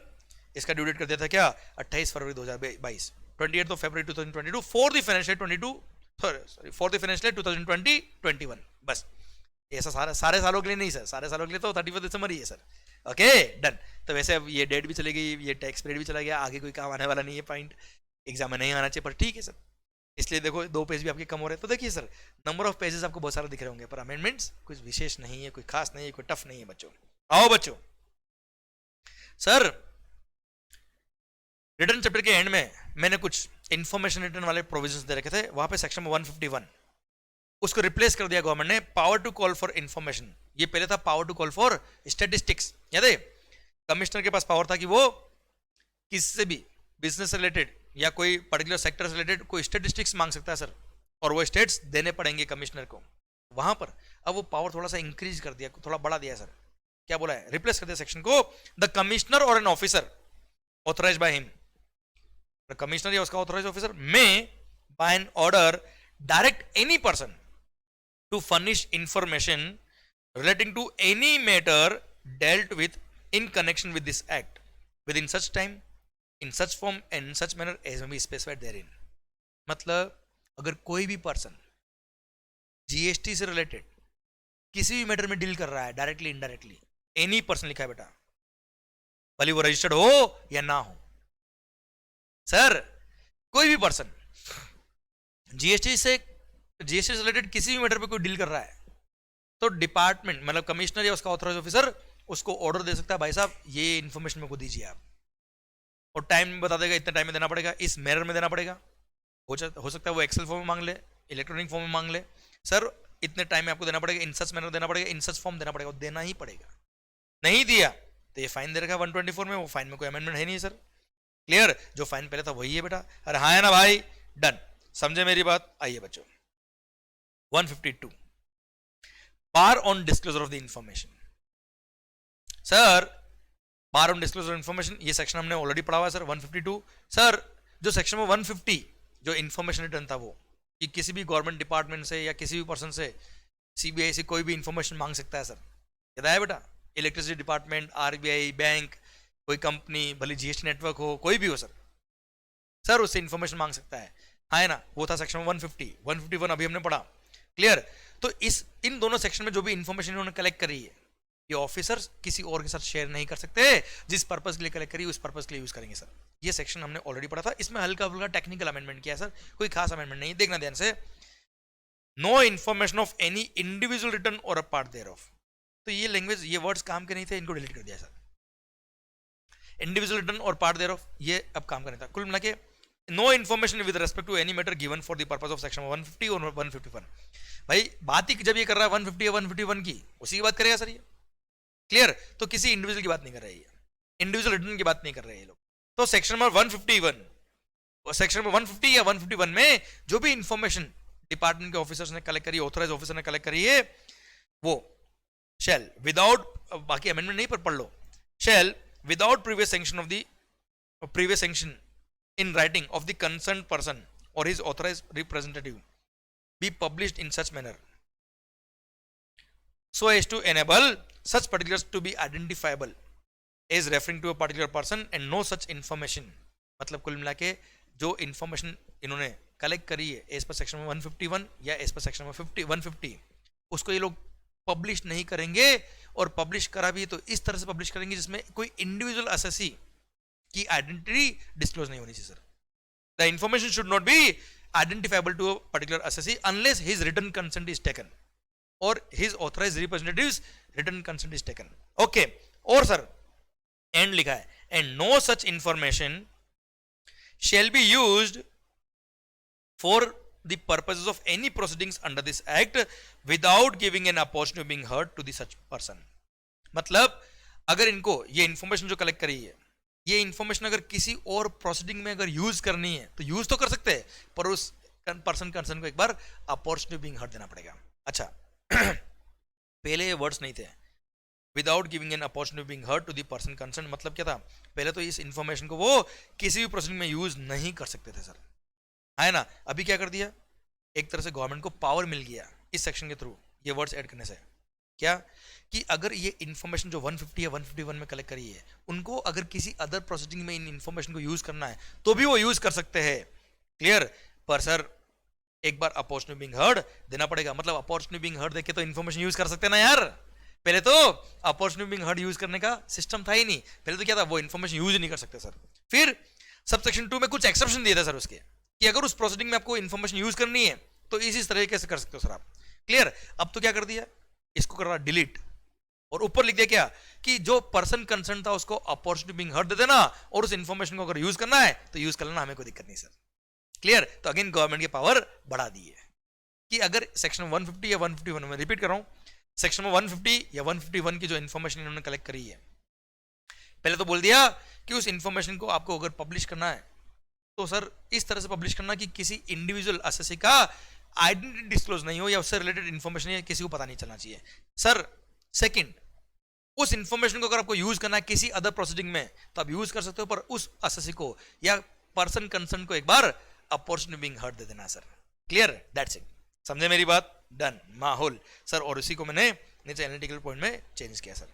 इसका ड्यू डेट कर दिया था क्या? 28 फरवरी 2022, 28 फरवरी 2022 for the financial 22 sorry for the financial 2020-21। बस ऐसा सारे सालों के लिए नहीं सर, सारे सालों के लिए तो 31 दिसंबर ही है सर। Okay done. तो वैसे अब ये डेट भी चली गई, ये टैक्स पीरियड भी चला गया, आगे कोई काम आने वाला नहीं है, पॉइंट एग्जाम में नहीं आना चाहिए, पर ठीक है सर। इसलिए देखो 2 पेज भी आपके कम हो रहे हैं। तो देखिए सर नंबर ऑफ पेजेस आपको बहुत सारे दिख रहे होंगे, पर अमेंडमेंट्स कुछ विशेष नहीं है, कोई खास नहीं है, कोई टफ नहीं है बच्चों। आओ बच्चों, सर रिटर्न चैप्टर के एंड में मैंने कुछ इंफॉर्मेशन रिटर्न वाले प्रोविजंस दे रखे थे, वहां पे सेक्शन 151 उसको रिप्लेस कर दिया गवर्नमेंट ने power to call for information. ये पहले था power to call for statistics. याद है कमिश्नर के पास पावर था कि वो किससे भी बिजनेस से रिलेटेड या कोई पर्टिकुलर सेक्टर से रिलेटेड कोई स्टैटिस्टिक्स मांग सकता है सर, और वो स्टेट्स देने पड़ेंगे कमिश्नर को। वहां पर अब वो पावर थोड़ा सा इंक्रीज कर दिया, थोड़ा बढ़ा दिया सर। क्या बोला है? रिप्लेस कर दिया सेक्शन को, द कमिश्नर और an officer authorised by him, the commissioner या उसका ऑथराइज्ड ऑफिसर में by an order direct any person to furnish information relating to any matter dealt with in connection with this act within such time in such form and in such manner as may be specified therein. मतलब अगर कोई भी person GST से related किसी भी matter में deal कर रहा है, डायरेक्टली इनडायरेक्टली, एनी पर्सन लिखा है बेटा, भले वो रजिस्टर्ड हो या ना हो, सर कोई भी पर्सन जीएसटी से रिलेटेड किसी भी मैटर पे कोई डील कर रहा है तो डिपार्टमेंट मतलब कमिश्नर या उसका ऑथराइज ऑफिसर उसको ऑर्डर दे सकता है, भाई साहब ये इन्फॉर्मेशन मेरे को दीजिए आप, और टाइम बता देगा, इतने टाइम में देना पड़ेगा, इस मैनर में देना पड़ेगा। हो सकता है वो एक्सेल फॉर्म में मांग ले, इलेक्ट्रॉनिक फॉर्म में मांग ले, सर इतने टाइम में आपको देना पड़ेगा, इन सच मैनर देना पड़ेगा, इन सच फॉर्म देना पड़ेगा, देना ही पड़ेगा। नहीं दिया तो ये फाइन दे रखा 124 में, वो फाइन में कोई अमेंडमेंट है नहीं सर। क्लियर, जो फाइन पहले था वही है बेटा। अरे हाँ है ना भाई, डन, समझे मेरी बात। आइए बच्चों 152 bar on disclosure of the information. Sir bar on disclosure information ये सेक्शन हमने ऑलरेडी पढ़ा हुआ है सर 152। सर जो सेक्शन में 150 जो इंफॉर्मेशन रिटर्न था वो कि किसी भी गवर्नमेंट डिपार्टमेंट से या किसी भी पर्सन से सीबीआई से कोई भी इंफॉर्मेशन मांग सकता है सर, याद आया बेटा? इलेक्ट्रिसिटी डिपार्टमेंट, आरबीआई, बैंक, कोई कंपनी, भले जीएसटी नेटवर्क हो, कोई भी हो सर उससे इंफॉर्मेशन मांग सकता है। हाँ है ना, वो था सेक्शन 150। 151 अभी हमने पढ़ा। क्लियर, तो इन दोनों सेक्शन में जो भी इंफॉर्मेशन इन्होंने कलेक्ट करी है ये ऑफिसर्स किसी और के साथ शेयर नहीं कर सकते, जिस पर्पस के लिए कलेक्ट करी उस पर्पस के लिए यूज करेंगे सर। ये सेक्शन हमने ऑलरेडी पढ़ा था, इसमें हल्का फुल्का टेक्निकल अमेंडमेंट किया सर, कोई खास अमेंडमेंट नहीं, देखना ध्यान से। No information of any individual return और अ पार्ट देयर ऑफ, तो ये लैंग्वेज, ये वर्ड्स काम के नहीं थे, इनको डिलीट कर दिया सर। इंडिविजुअल रिटर्न और पार्ट देयर ऑफ ये अब काम करना था। कुल मिला के no information with respect to any matter given for the purpose of section 150 और 151। भाई बात ही जब ये कर रहा है 150 या 151 की, उसी की बात करेगा सर ये। क्लियर, तो किसी इंडिविजुअल की बात नहीं कर रहे हैं, इंडिविजुअल रिटर्न की बात नहीं कर रहे हैं ये लोग। तो सेक्शन नंबर 151 और सेक्शन नंबर 150 या 151 में जो भी इंफॉर्मेशन डिपार्टमेंट के ऑफिसर्स ने कलेक्ट करी है, ऑथराइज ऑफिसर ने कलेक्ट करी है, वो शैल विदाउट, बाकी अमेंडमेंट नहीं पर पढ़ लो, shall without previous sanction in writing of the concerned person or his authorized representative be published in such manner so as to enable such particulars to be identifiable as referring to a particular person and no such information। मतलब कुल मिला के जो information इन्होंने collect करी है as per section 151 या as per section 150 उसको ये लोग पब्लिश नहीं करेंगे, और पब्लिश करा भी तो इस तरह से पब्लिश करेंगे जिसमें कोई इंडिविजुअल असेसी की आइडेंटिटी डिस्क्लोज नहीं होनी चाहिए sir. The information should not be identifiable to a particular assessee unless his written consent is taken or his authorized representative's written consent is taken। Okay, और sir and लिखा है, and no such information shall be used for the purposes of any proceedings under this act without giving an opportunity of being heard to the such person। मतलब अगर इनको ये information जो collect करी है, ये इंफॉर्मेशन अगर किसी और प्रोसीडिंग में अगर यूज करनी है तो यूज तो कर सकते हैं, पर उस पर्सन कंसर्न को एक बार अपॉर्चुनिटी बीइंग हर्ड देना पड़ेगा। अच्छा पहले ये वर्ड्स नहीं थे, without giving an opportunity being heard to the person concern, मतलब क्या था? पहले तो इस इंफॉर्मेशन को वो किसी भी प्रोसीडिंग में यूज नहीं कर सकते थे सर, है ना। अभी क्या कर दिया, एक तरह से गवर्नमेंट को पावर मिल गया इस सेक्शन के थ्रू ये वर्ड्स ऐड करने से। क्या कि अगर ये इंफॉर्मेशन जो 150 या 151 में कलेक्ट करी है, उनको अगर किसी अदर प्रोसीडिंग में इन इंफॉर्मेशन को यूज करना है तो भी वो यूज कर सकते हैं। क्लियर, पर सर एक बार अपॉर्चुनिटी बीइंग हर्ड देना पड़ेगा। मतलब अपॉर्चुनिटी बीइंग हर्ड देके तो इंफॉर्मेशन यूज कर सकते हैं ना यार, पहले तो अपॉर्चुनिटी बीइंग हर्ड यूज करने का सिस्टम था ही नहीं, पहले तो क्या था, वो इंफॉर्मेशन यूज नहीं कर सकते सर। फिर सब सेक्शन 2 में कुछ एक्सेप्शन दिए थे सर उसके, कि अगर उस प्रोसीडिंग में आपको इंफॉर्मेशन यूज करनी है तो इसी तरीके से कर सकते हो सर आप। क्लियर, अब तो क्या कर दिया, इसको कर रहा डिलीट, और ऊपर लिख दिया क्या कि जो पर्सन कंसर्न था उसको अपॉर्चुनिटी बीइंग हर्ड दे देना, और उस इंफॉर्मेशन को अगर यूज करना है तो यूज कर लेना, हमें कोई दिक्कत नहीं सर। क्लियर, तो अगेन गवर्नमेंट की पावर बढ़ा दी है कि अगर सेक्शन 150 या 151 में, रिपीट कर रहा हूं, सेक्शन 150 या 151 की जो इंफॉर्मेशन इन्होंने कलेक्ट करी है, पहले तो बोल दिया कि उस इंफॉर्मेशन को आपको अगर पब्लिश करना है तो सर इस तरह से पब्लिश करना कि किसी इंडिविजुअल असेसी का आइडेंटिटी डिस्क्लोज नहीं हो या उससे रिलेटेड इंफॉर्मेशन है किसी को पता नहीं चलना चाहिए सर। सेकंड, उस इंफॉर्मेशन को अगर आपको यूज करना है किसी अदर प्रोसीडिंग में तो आप यूज कर सकते हो, पर उस असेसी को या पर्सन कंसर्न को एक बार अपॉर्चुनिटी बीइंग हर्ड दे देना सर। क्लियर, दैट्स इट, समझे मेरी बात? डन, माहौल सर, और इसी को मैंने नीचे एनालिटिकल पॉइंट में चेंज किया सर।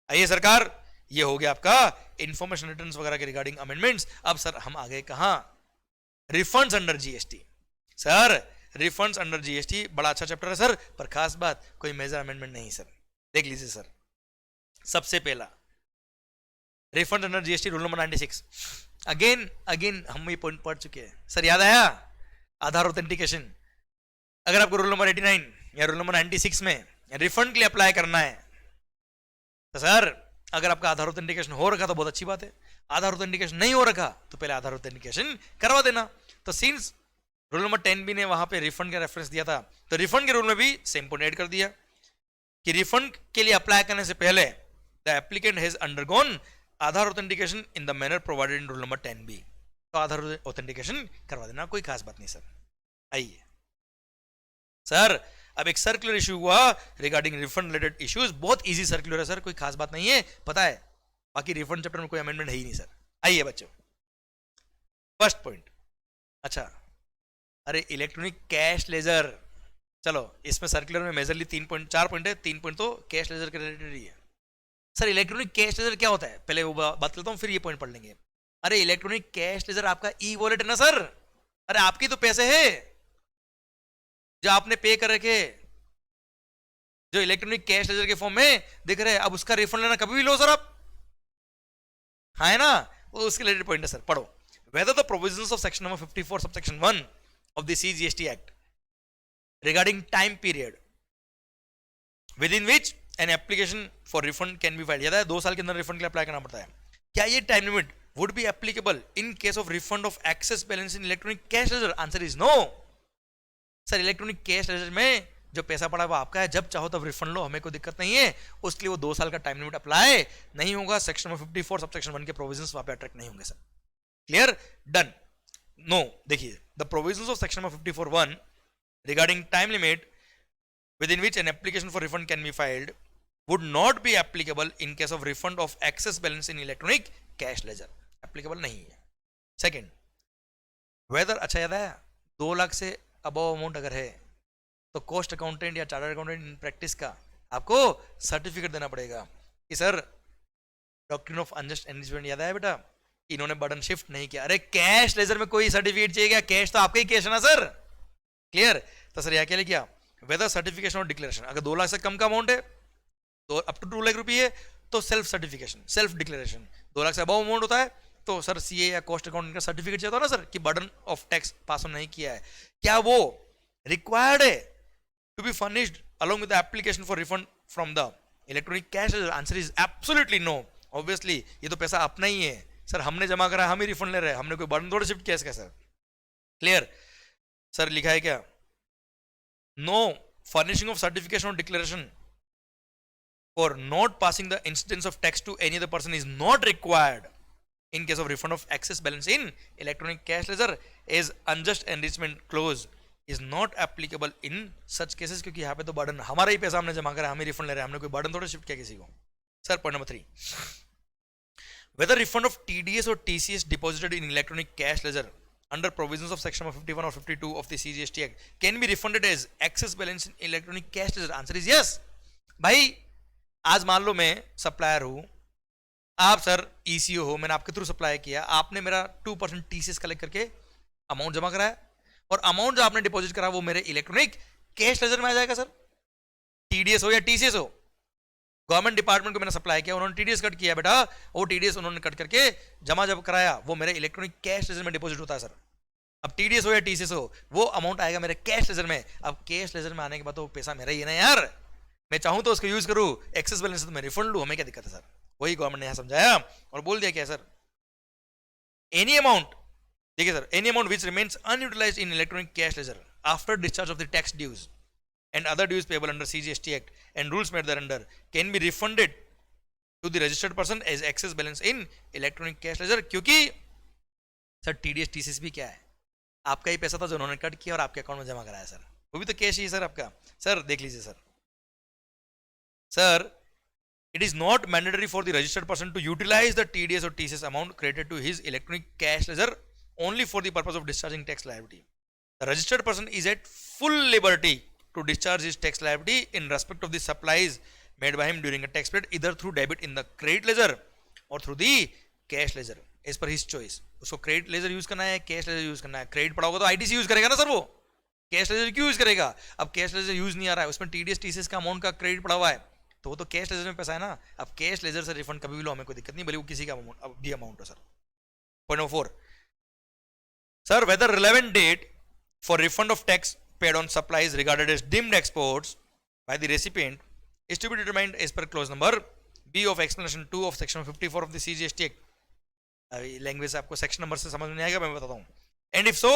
आइए सरकार ये हो गया आपका इंफॉर्मेशन रिटर्न्स वगैरह के रिगार्डिंग अमेंडमेंट्स। अब सर हम आ गए कहां, refunds under GST. Sir refunds under GST बड़ा अच्छा चैप्टर है सर, पर खास बात कोई मेजर अमेंडमेंट नहीं सर। देख लीजिए सर, सबसे पहला refund under GST rule number 96। Again again हम ये पॉइंट पढ़ चुके हैं सर, याद आया? आधार ऑथेंटिकेशन। अगर आपको रूल नंबर 89 या रूल नंबर 96 में रिफंड के लिए अप्लाई करना है तो सर अगर आपका आधार ऑथेंटिकेशन हो रखा तो बहुत अच्छी बात है, आधार ऑथेंटिकेशन नहीं हो रखा तो पहले आधार ऑथेंटिकेशन करवा देना। तो सिंस रूल नंबर 10B ने वहां पे रिफंड का रेफरेंस दिया था, तो रिफंड के रूल में भी सेम पॉइंट ऐड कर दिया कि रिफंड के लिए अप्लाई करने से पहले the applicant has undergone Aadhaar authentication in the manner provided in rule number 10B। तो आधार ऑथेंटिकेशन करवा देना, कोई खास बात नहीं सर। आइए सर, अब एक सर्कुलर इशू हुआ रिगार्डिंग रिफंड रिलेटेड इश्यूज, बहुत इजी सर्कुलर है सर, कोई खास बात नहीं है, पता है। बाकी रिफंड चैप्टर में कोई अमेंडमेंट है ही नहीं सर। आइए बच्चों, फर्स्ट पॉइंट, अच्छा अरे इलेक्ट्रॉनिक कैश लेजर, चलो इसमें सर्कुलर में मेजरली 4 पॉइंट है, 3 पॉइंट तो कैश लेजर के रिलेटेड ही है। सर इलेक्ट्रॉनिक कैश लेजर क्या होता है, पहले वो बात करता हूँ फिर ये पॉइंट पढ़ लेंगे। अरे इलेक्ट्रॉनिक कैश लेजर आपका ई वॉलेट है ना सर, अरे आपकी तो पैसे है जो आपने पे कर रखे, जो इलेक्ट्रॉनिक कैश लेजर के फॉर्म में दिख रहे हैं, अब उसका रिफंड लेना कभी भी लो सर आप, हाँ है ना, वो उसके रिलेटेड पॉइंट है सर। पढ़ो, whether the provisions of section number 54 subsection 1 of the CGST Act regarding time period within which an application for refund can be filed, याद है 2 साल के अंदर रिफंड के लिए अप्लाई करना पड़ता है, क्या ये time limit would be applicable in case of refund of excess balance in electronic cash ledger? Answer is no. Sir electronic cash laser में जो पैसा पड़ा वो आपका है, जब चाहो तब रिफंड लो, हमें कोई दिक्कत नहीं है, उसके लिए वो 2 साल का टाइम लिमिट अप्लाई नहीं होगा। सेक्शन नंबर 54 सबसेक्शन 1 के प्रोविजंस वहां पे अट्रैक्ट नहीं होंगे सर। Clear, done. नो, देखिए the provisions of section number 54(1) regarding time limit within which an application for refund can be filed would not be applicable in case of refund of excess balance in electronic cash ledger, applicable नहीं है। Second, weather, अच्छा याद है 2 लाख से above amount अगर है तो cost accountant या चार्टर्ड अकाउंटेंट इन प्रैक्टिस का आपको सर्टिफिकेट देना पड़ेगा कि sir doctrine of unjust enrichment याद है बेटा, इन्होंने बर्डन शिफ्ट नहीं किया। अरे कैश लेजर में कोई सर्टिफिकेट चाहिए क्या, कैश तो आपका ही कैश है ना सर। क्लियर, तो सर यहाँ क्या लिखा, वेदर सर्टिफिकेशन और डिक्लेरेशन, अगर 2 लाख से कम का अमाउंट है तो अप टू 2 लाख रुपये है तो self certification, self declaration. 2 lakh से अबव अमाउंट होता है तो सर सीए या कॉस्ट अकाउंटेंट का सर्टिफिकेट चाहिए था ना सर कि burden of tax pass on नहीं किया है, क्या वो रिक्वायर्ड है to be furnished along with the application for refund from the electronic cash? Answer is absolutely no. Obviously ये तो पैसा अपना ही है सर, हमने जमा करा, हम ही रिफंड ले रहे हैं, हमने कोई बर्डन थोड़ा शिफ्ट किया इसका सर। क्लियर सर, लिखा है क्या, नो फर्निशिंग ऑफ सर्टिफिकेशन और declaration for not passing the incidence of tax to any other person is not required in case of refund of excess balance in electronic cash ledger, as unjust enrichment clause is not applicable in such cases, क्योंकि यहाँ पे तो burden हमारा ही पैसा हमने जमा करा, हम ही रिफंड ले रहे हैं, हमने कोई बर्डन थोड़ा शिफ्ट किया किसी को। Sir point number 3, whether refund of TDS or TCS deposited in electronic cash ledger under provisions of section 51 or 52 of the CGST Act can be refunded as excess balance in electronic cash ledger? Answer is yes। भाई आज मान लो मैं supplier हूं, आप sir eco हो, मैंने आपके through supply किया, आपने मेरा 2% टीसीएस कलेक्ट करके अमाउंट जमा कराया और अमाउंट जो आपने डिपॉजिट करा वो मेरे इलेक्ट्रॉनिक कैश लेजर में आ जाएगा सर। टीडीएस हो या टीसीएस हो, गवर्नमेंट डिपार्टमेंट को मैंने सप्लाई किया, उन्होंने टीडीएस कट किया बेटा, वो टीडीएस उन्होंने कट करके जमा जब कराया वो मेरे इलेक्ट्रॉनिक कैश लेजर में डिपॉजिट होता है सर। अब टीडीएस हो या टीसीएस हो, वो अमाउंट आएगा मेरे कैश लेजर में। अब कैश लेजर में आने के बाद तो पैसा मेरा ही है ना यार, मैं चाहूं तो उसको यूज करूं, एक्सेस बैलेंस तो मैं रिफंड लूं, हमें क्या दिक्कत है सर। वही गवर्नमेंट ने यहां समझाया और बोल दिया क्या सर, एनी अमाउंट, देखिए sir, any amount which remains unutilized in electronic cash ledger after discharge of the tax dues and other dues payable under CGST act and rules made thereunder can be refunded to the registered person as excess balance in electronic cash ledger. क्योंकि sir TDS TCS भी क्या है, आपका ही पैसा था जो उन्होंने cut किया और आपके अकाउंट में जमा कराया सर, वो भी तो कैश ही है सर आपका। सर देख लीजिए sir, Sir, it is not mandatory for the registered person to utilize the TDS or TCS amount credited to his electronic cash ledger only for the purpose of discharging tax liability. The registered person is at full liberty to discharge his tax liability in respect of the supplies made by him during a tax period, either through debit in the credit ledger और through the cash ledger as per his choice. उसको credit ledger use करना है, cash ledger use करना है। Credit पड़ा होगा तो ITC use करेगा ना सर, वो कैश लेजर क्यों यूज करेगा? अब कैश लेजर यूज नहीं आ रहा है, उसमें टीडीएस टीसीएस का अमाउंट का क्रेडिट पड़ा हुआ है, तो वो तो कैश लेजर में पैसा है ना। अब कैश लेजर से रिफंड कभी भी लो, हमें कोई दिक्कत नहीं, भले वो किसी का भी अमाउंट हो sir. Point number 4, sir whether relevant date for refund of tax paid on supplies regarded as deemed exports by the recipient is to be determined as per clause number B of explanation 2 of section 54 of the CGST act. Language आपको section number से समझ में आएगा, मैं बताता हूँ। And if so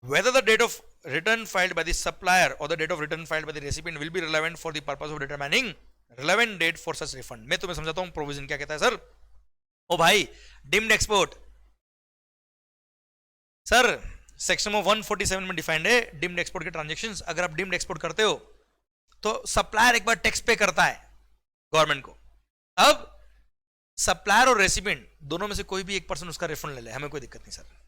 whether the date of return filed by the supplier or the date of return filed by the recipient will be relevant for the purpose of determining relevant date for such refund। मैं तुम्हें समझाता हूं provision क्या कहता है sir. ओ भाई, deemed export sir section 147 में defined है डिम्ड एक्सपोर्ट के ट्रांजेक्शंस। अगर आप डिम्ड एक्सपोर्ट करते हो तो सप्लायर एक बार टैक्स पे करता है गवर्नमेंट को। अब सप्लायर और रेसिपिएंट दोनों में से कोई भी एक पर्सन उसका रिफंड ले ले, हमें कोई दिक्कत नहीं सर।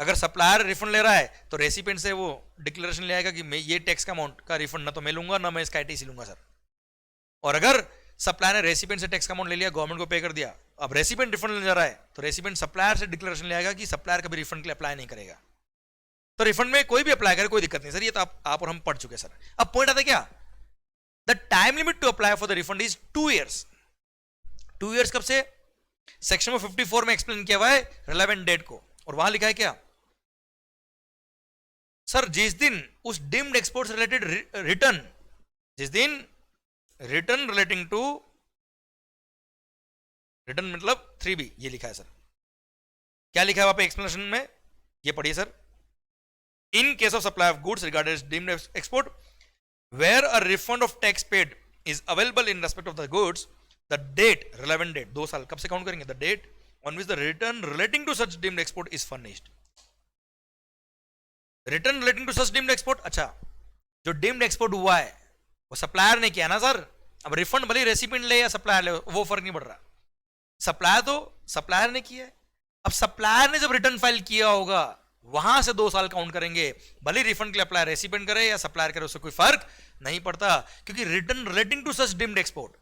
अगर सप्लायर रिफंड ले रहा है तो रेसिपिएंट से वो डिक्लेरेशन ले आएगा कि मैं ये टैक्स का अमाउंट का रिफंड ना तो मैं लूंगा ना मैं इसका आईटीसी लूंगा सर। और अगर सप्लायर ने रेसिपिएंट से टैक्स का अमाउंट ले लिया, गवर्नमेंट को पे कर दिया, अब रेसिपिएंट रिफंड लेने जा रहा है तो रेसिपिएंट सप्लायर से डिक्लेरेशन ले आएगा कि सप्लायर कभी रिफंड के लिए अप्लाई नहीं करेगा। तो रिफंड में कोई भी अप्लाई करे कोई दिक्कत नहीं सर, ये तो आप और हम पढ़ चुके सर। अब पॉइंट आता है क्या, the time limit to apply for the refund is 2 years। 2 years कब से? सेक्शन 54 में एक्सप्लेन किया हुआ है रिलेवेंट डेट को, और वहां लिखा है क्या सर, जिस दिन उस डिम्ड एक्सपोर्ट से रिलेटेड रिटर्न, जिस दिन रिटर्न रिलेटिंग टू रिटर्न मतलब 3B, ये लिखा है सर। क्या लिखा है वहां पे एक्सप्लेनेशन में, ये पढ़िए sir. In case of supply of goods regarded deemed export where a refund of tax paid is available in respect of the goods, the date relevant date 2 साल कब से काउंट करेंगे, the date on which the return relating to such deemed export is furnished. Return relating to such deemed export, अच्छा जो deemed export हुआ है वो supplier ने किया ना सर। अब रिफंड भले रेसिपिएंट ले या सप्लायर ले, वो फर्क नहीं पड़ रहा, सप्लायर तो सप्लायर ने किया है। अब सप्लायर ने जब रिटर्न फाइल किया होगा वहां से 2 साल काउंट करेंगे, भले रिफंड के लिए अप्लाई रेसिपिएंट करे या सप्लायर करे, उससे कोई फर्क नहीं पड़ता, क्योंकि return relating to such deemed export,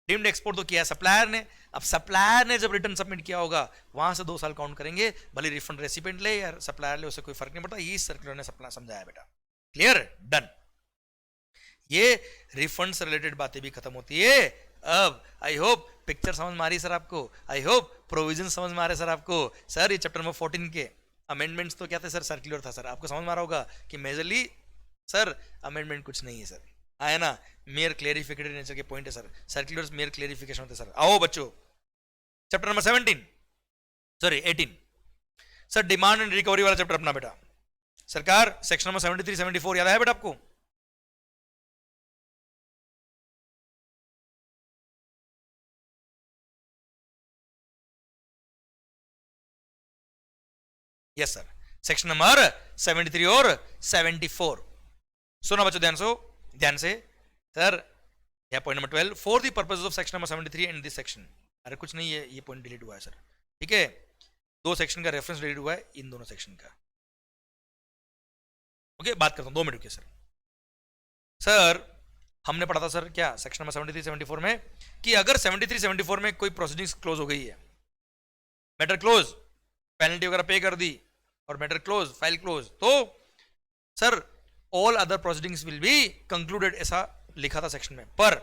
deemed export तो किया सप्लायर ने। अब सप्लायर ने जब रिटर्न सबमिट किया होगा वहां से 2 साल काउंट करेंगे, भले रिफंड रेसिपिएंट ले या सप्लायर ले, उससे कोई फर्क नहीं पड़ता। ये सर्कुलर ने सप्लायर समझाया बेटा, क्लियर, डन। ये रिफंड से रिलेटेड बातें भी खत्म होती है। अब आई होप पिक्चर समझ में आ रही सर आपको, आई होप प्रोविजन समझ में आ रहे सर आपको। सर ये चैप्टर नंबर 14 के अमेंडमेंट्स तो क्या थे सर, सर्कुलर था सर। आपको समझ में आ रहा होगा कि मेजरली सर अमेंडमेंट कुछ नहीं है सर, आया ना, मेयर क्लेरिफिकेटरी नेचर के पॉइंट है सर, सर्कुलर्स मेयर क्लेरिफिकेशन होते सर। आओ बच्चों chapter number 18 sir, demand and recovery वाला चैप्टर अपना बेटा। सरकार सेक्शन नंबर 73 74 याद आया बेटा आपको? यस सर, सेक्शन नंबर 73 और 74 सुना बच्चों ध्यान से सर। या point number 12 for the purposes of section number 73 and this section, अरे कुछ नहीं है, ये पॉइंट डिलीट हुआ है सर, ठीक है। 2 सेक्शन का रेफरेंस डिलीट हुआ है, इन दोनों सेक्शन का। ओके, बात करता हूं, 2 मिनट रुकिए सर। सर हमने पढ़ा था सर क्या सेक्शन नंबर 73 74 में कि अगर 73 74 में कोई प्रोसीडिंग्स क्लोज हो गई है, मैटर क्लोज, पेनल्टी वगैरह पे कर दी और मैटर क्लोज, फाइल क्लोज, तो sir all other proceedings will be concluded, ऐसा लिखा था सेक्शन में। पर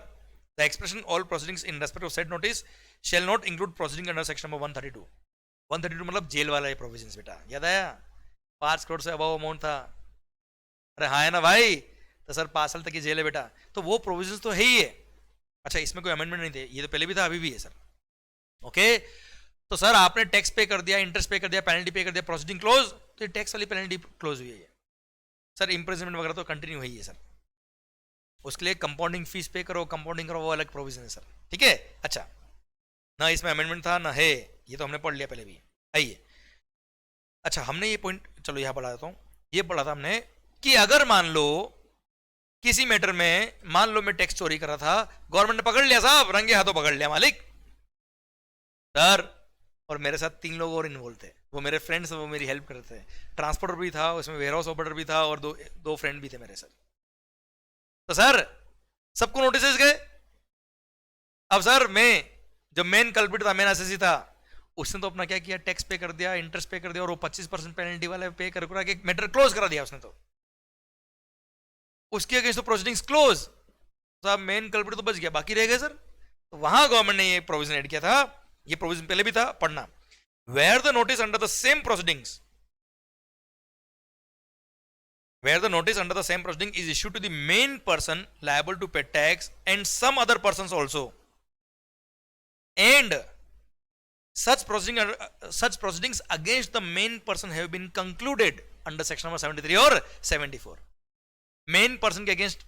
the expression all proceedings in respect of said notice shall not include proceeding under section number 132 मतलब जेल वाला ये प्रोविजंस बेटा, याद आया? 5 करोड़ से अबव अमाउंट था, अरे हाँ है ना भाई, तो सर 5 साल तक की जेल है बेटा, तो वो प्रोविजंस तो है ही है। अच्छा इसमें कोई अमेंडमेंट नहीं थे, ये तो पहले भी था अभी भी है सर। ओके तो सर आपने टैक्स पे कर दिया, इंटरेस्ट पे कर दिया, पेनल्टी पे कर दिया, प्रोसीडिंग क्लोज, तो ये टैक्स वाली पेनल्टी क्लोज हुई है सर। इंप्रिजनमेंट वगैरह तो कंटिन्यू हुई है सर, उसके लिए कंपाउंडिंग फीस पे करो, कंपाउंडिंग करो, वो अलग प्रोविजन है सर, ठीक है। अच्छा ना इसमें अमेंडमेंट था ना है, ये तो हमने पढ़ लिया पहले भी। आइए अच्छा हमने ये पॉइंट चलो यहां पढ़ा देता हूं, ये पढ़ा था हमने कि अगर मान लो किसी मैटर में, मान लो मैं टैक्स चोरी कर रहा था, गवर्नमेंट ने पकड़ लिया साहब, रंगे हाथों पकड़ लिया मालिक सर, और मेरे साथ 3 लोग और इन्वॉल्व थे, वो मेरे फ्रेंड्स, वो मेरी हेल्प कर रहे थे, ट्रांसपोर्टर भी था उसमें, वेयर हाउस ऑपरेटर भी था, और दो फ्रेंड भी थे मेरे सर। तो सर सबको नोटिस गए। अब सर मैं जो मेन कल्प्रिट था, मेन एसएससी था, उसने तो अपना क्या किया, टैक्स पे कर दिया, इंटरेस्ट पे कर दिया, और वो 25% पेनल्टी वाले पे कर के मैटर क्लोज करा दिया उसने। तो उसके अगेंस्ट तो प्रोसीडिंग्स क्लोज, साहब मेन कल्प्रिट तो बच गया, बाकी रह गए सर। तो वहां गवर्नमेंट ने ये प्रोविजन ऐड किया था, ये प्रोविजन पहले भी था, पढ़ना, where the notice under the same proceedings, where the notice under the same proceeding is issued to the main person liable to pay tax and some other persons also, and such proceedings against the main person have been concluded under section number 73 or 74। Main person के against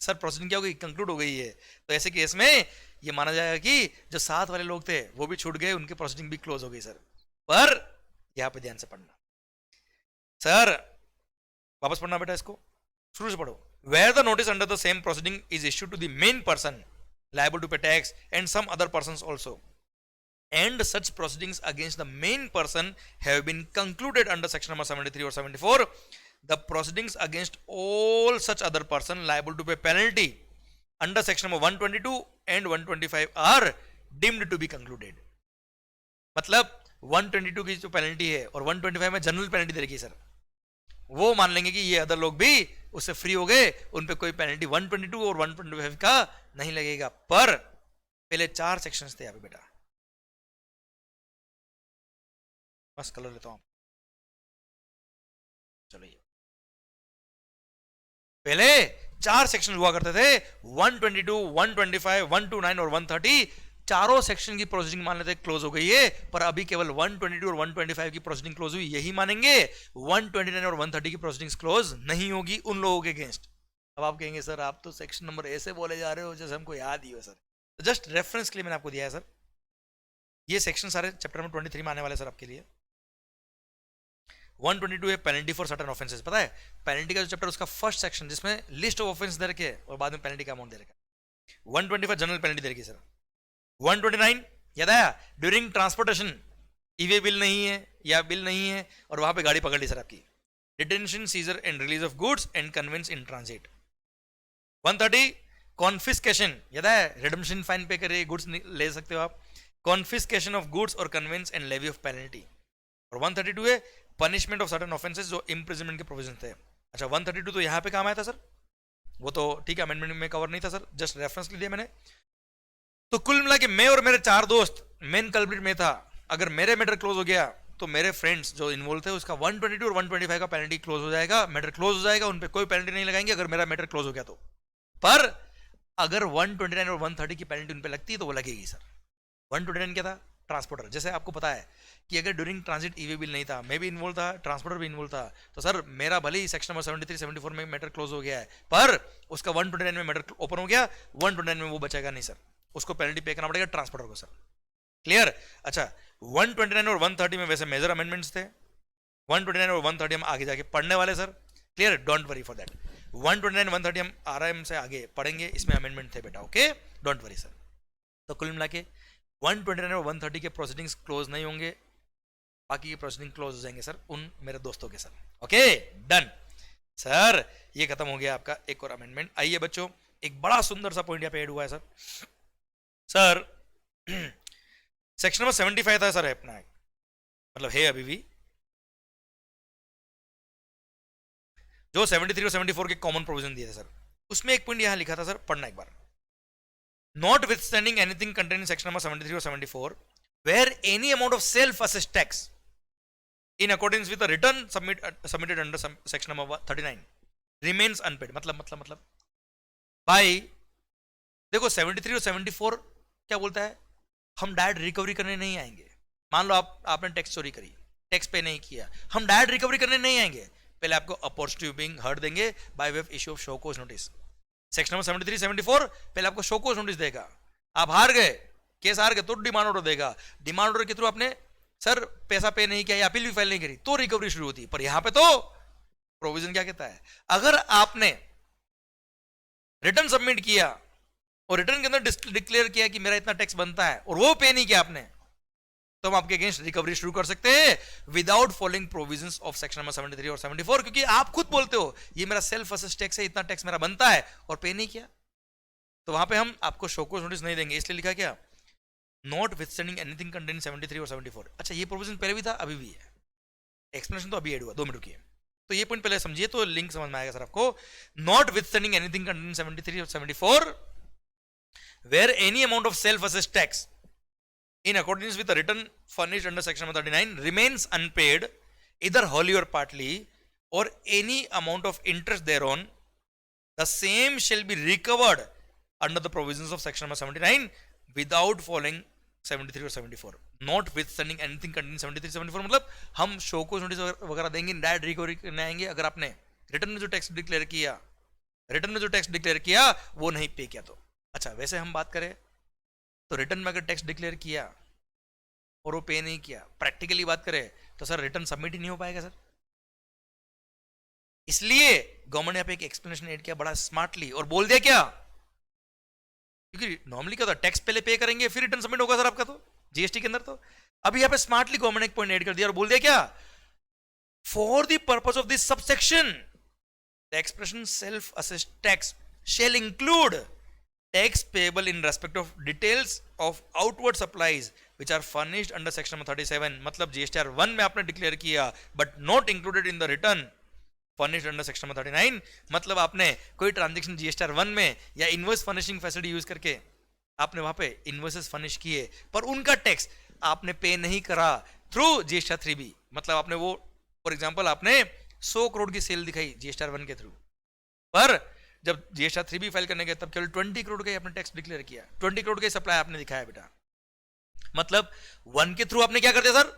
sir proceeding क्या हो गई, conclude हो गई है, तो ऐसे case में ये माना जाएगा कि जो साथ वाले लोग थे वो भी छूट गए, उनकी प्रोसीडिंग भी क्लोज हो गई सर। पर यहां पे ध्यान से पढ़ना सर, वापस पढ़ना बेटा, इसको शुरू से पढ़ो। Where the notice under the same proceeding is issued to the main person liable to pay tax and some other persons also, and such proceedings against the main person have been concluded under section number 73 or 74, the proceedings against all such other person liable to pay penalty under section number 122 and 125 are deemed to be concluded। मतलब 122 की जो penalty है और 125 में general penalty दे रखी है sir, वो मान लेंगे कि ये अदर लोग भी उससे फ्री हो गए, उन पे कोई पेनल्टी 122 और 125 का नहीं लगेगा। पर पहले 4 सेक्शंस थे यहाँ पे बेटा, बस कलर लेता हूं, चलो ये पहले 4 सेक्शन हुआ करते थे, 122, 125, 129 और 130, चारों सेक्शन की प्रोसीडिंग मान लेते क्लोज हो गई है, पर अभी केवल 122 और 125 की प्रोसीडिंग क्लोज हुई, यही मानेंगे। 129 और 130 की प्रोसीडिंग्स क्लोज नहीं होगी उन लोगों के अगेंस्ट। अब आप कहेंगे सर आप तो सेक्शन नंबर ऐसे बोले जा रहे हो जैसे हमको याद ही हो सर, तो जस्ट रेफरेंस के लिए मैंने आपको दिया है सर, ये सेक्शन सारे चैप्टर नंबर 23 में आने वाले सर आपके लिए। 122 है पेनल्टी फॉर सर्टेन ऑफेंसेस, पता है पेनल्टी का जो चैप्टर उसका फर्स्ट सेक्शन जिसमें लिस्ट ऑफ ऑफेंस दे रखे और बाद में पेनल्टी का अमाउंट दे रखा। 125 जनरल पेनल्टी दे रखी सर। 129 याद आया, ड्यूरिंग ट्रांसपोर्टेशन ईवे बिल नहीं है या बिल नहीं है और वहां पे गाड़ी पकड़ ली सर आपकी, detention seizure and release of goods and conveyance in transit. 130 confiscation, याद है रिडम्पशन फाइन पे करे गुड्स ले सकते हो आप, कॉन्फिस्केशन ऑफ गुड्स और conveyance and levy of penalty. और 132 है पनिशमेंट ऑफ सर्टेन ऑफेंसेस जो इम्प्रिजनमेंट के प्रोविजन थे। अच्छा 132 तो यहाँ पे काम आया था सर, वो तो ठीक है अमेंडमेंट में कवर नहीं था सर, जस्ट रेफरेंस ले दिया मैंने। तो कुल मिला के मैं और मेरे 4 दोस्त मेन कल्प्रिट में था, अगर मेरे मैटर क्लोज हो गया तो मेरे फ्रेंड्स जो इन्वॉल्व थे उसका 122 और 125 का पेनल्टी क्लोज हो जाएगा, मैटर क्लोज हो जाएगा, उन पे कोई पेनल्टी नहीं लगाएंगे अगर मेरा मैटर क्लोज हो गया तो। पर अगर 129 और 130 की पेनल्टी उन पे लगती है तो वो लगेगी सर। 129 क्या था, ट्रांसपोर्टर, जैसे आपको पता है कि अगर ड्यूरिंग ट्रांजिट ईवी बिल नहीं था, मैं भी इन्वॉल्व था, ट्रांसपोर्टर भी इन्वॉल्व था, तो सर मेरा भले ही सेक्शन नंबर 73 74 में मैटर क्लोज हो गया है, पर उसका 129 में मैटर ओपन हो गया, 129 में वो बचेगा नहीं सर, उसको पेनल्टी पे करना पड़ेगा ट्रांसपोर्टर को सर। क्लियर? अच्छा 129 और 130 में वैसे मेजर अमेंडमेंट्स थे, 129 और 130 हम आगे जाके पढ़ने वाले sir. Clear? Don't worry for that. 129 130 हम आराम से आगे पढ़ेंगे, इसमें अमेंडमेंट थे बेटा, ओके डोंट वरी सर। तो कुल मिला के 129 और 130 के प्रोसीडिंग्स क्लोज नहीं होंगे, बाकी की प्रोसीडिंग क्लोज हो जाएंगे सर उन मेरे दोस्तों के सर। ओके डन सर, ये खत्म हो गया आपका एक और अमेंडमेंट। आइए बच्चों एक बड़ा सुंदर सा पॉइंट यहाँ पे ऐड हुआ है सर। सर सेक्शन नंबर 75 था सर अपना, मतलब है अभी भी, जो 73 और 74 के कॉमन प्रोविजन दिए थे सर, उसमें एक पॉइंट यहां लिखा था सर, पढ़ना एक बार। Notwithstanding anything contained in section number 73 or 74, where any amount of self-assessed tax in accordance with the return submitted under section number 39 remains unpaid, मतलब भाई देखो 73 और 74 क्या बोलता है, हम डायरेक्ट रिकवरी करने नहीं आएंगे। मान लो आपने टैक्स चोरी करी, टैक्स पे नहीं किया, हम डायरेक्ट रिकवरी करने नहीं आएंगे, पहले आपको अपॉर्चुनिटी बीइंग हर्ड देंगे by way of issue of show cause notice. Section number 73 74 पहले आपको शो कोज नोटिस देगा, आप हार गए, केस हार गए तो डिमांड ऑर्डर देगा, डिमांड ऑर्डर के थ्रू आपने सर पैसा पे नहीं किया या अपील भी फाइल नहीं करी तो रिकवरी शुरू होती है। पर यहां पे तो प्रोविजन क्या कहता है, अगर आपने रिटर्न सबमिट किया और रिटर्न के अंदर डिक्लेयर किया कि मेरा इतना टैक्स बनता है और वो पे नहीं किया आपने, तो हम आपके अगेंस्ट रिकवरी शुरू कर सकते हैं without following provisions of section number 73 और 74, क्योंकि आप खुद बोलते हो ये मेरा सेल्फ असेस्ड टैक्स है, इतना टैक्स मेरा बनता है और पे नहीं किया, तो वहां पे हम आपको शो कोज नोटिस नहीं देंगे। इसलिए लिखा क्या, नॉट विथस्टैंडिंग एनीथिंग कंटेन 73 और 74। अच्छा, ये प्रोविजन पहले भी था, अभी भी है, एक्सप्लेनेशन तो अभी ऐड हुआ, 2 मिनट की है। तो ये पॉइंट पहले समझिए तो लिंक समझ में आएगा सर आपको। नॉट विथस्टैंडिंग एनीथिंग कंटेन 73 और 74 where any amount of self-assessed tax in accordance with the return furnished under section 39 remains unpaid either wholly or partly, or any amount of interest thereon, the same shall be recovered under the provisions of section number 79 without following 73 और 74। Not withstanding anything contain 73 74 मतलब हम show को notice वगैरह देंगे, direct recovery करने आएंगे अगर आपने रिटर्न में जो टैक्स डिक्लेयर किया वो नहीं पे किया तो। अच्छा, वैसे हम बात करें तो रिटर्न में अगर टैक्स डिक्लेयर किया और वो पे नहीं किया, प्रैक्टिकली बात करें तो सर रिटर्न सबमिट ही नहीं हो पाएगा सर। इसलिए गवर्नमेंट ने यहाँ पे एक एक्सप्लेनेशन ऐड किया बड़ा स्मार्टली और बोल दिया क्या, क्योंकि नॉर्मली क्या होता है, टैक्स पहले पे करेंगे फिर रिटर्न सबमिट होगा सर आपका, तो जीएसटी के अंदर। तो अभी यहाँ पे स्मार्टली गवर्नमेंट ने एक पॉइंट ऐड कर दिया और बोल दिया क्या, for the purpose of this subsection the expression self assessed tax shall include tax payable in respect of details of outward supplies which are furnished under section 37। मतलब GSTR 1 में आपने डिक्लेयर किया but not included in the return furnished under section 39। मतलब आपने कोई transaction GSTR 1 में या invoice furnishing facility use करके आपने वहां पे इनवॉइसेस फर्निश किए पर उनका टैक्स आपने पे नहीं करा थ्रू जीएसटीआर 3B। मतलब आपने वो फॉर एग्जांपल आपने 100 करोड़ की सेल दिखाई जीएसटीआर 1 के थ्रू, पर जब जीएसटीआर 3B फाइल करने गए तब केवल 20 करोड़ का ही आपने टैक्स डिक्लेयर किया, 20 करोड़ का सप्लाई आपने दिखाया बेटा। मतलब 1 के थ्रू आपने क्या कर दिया सर,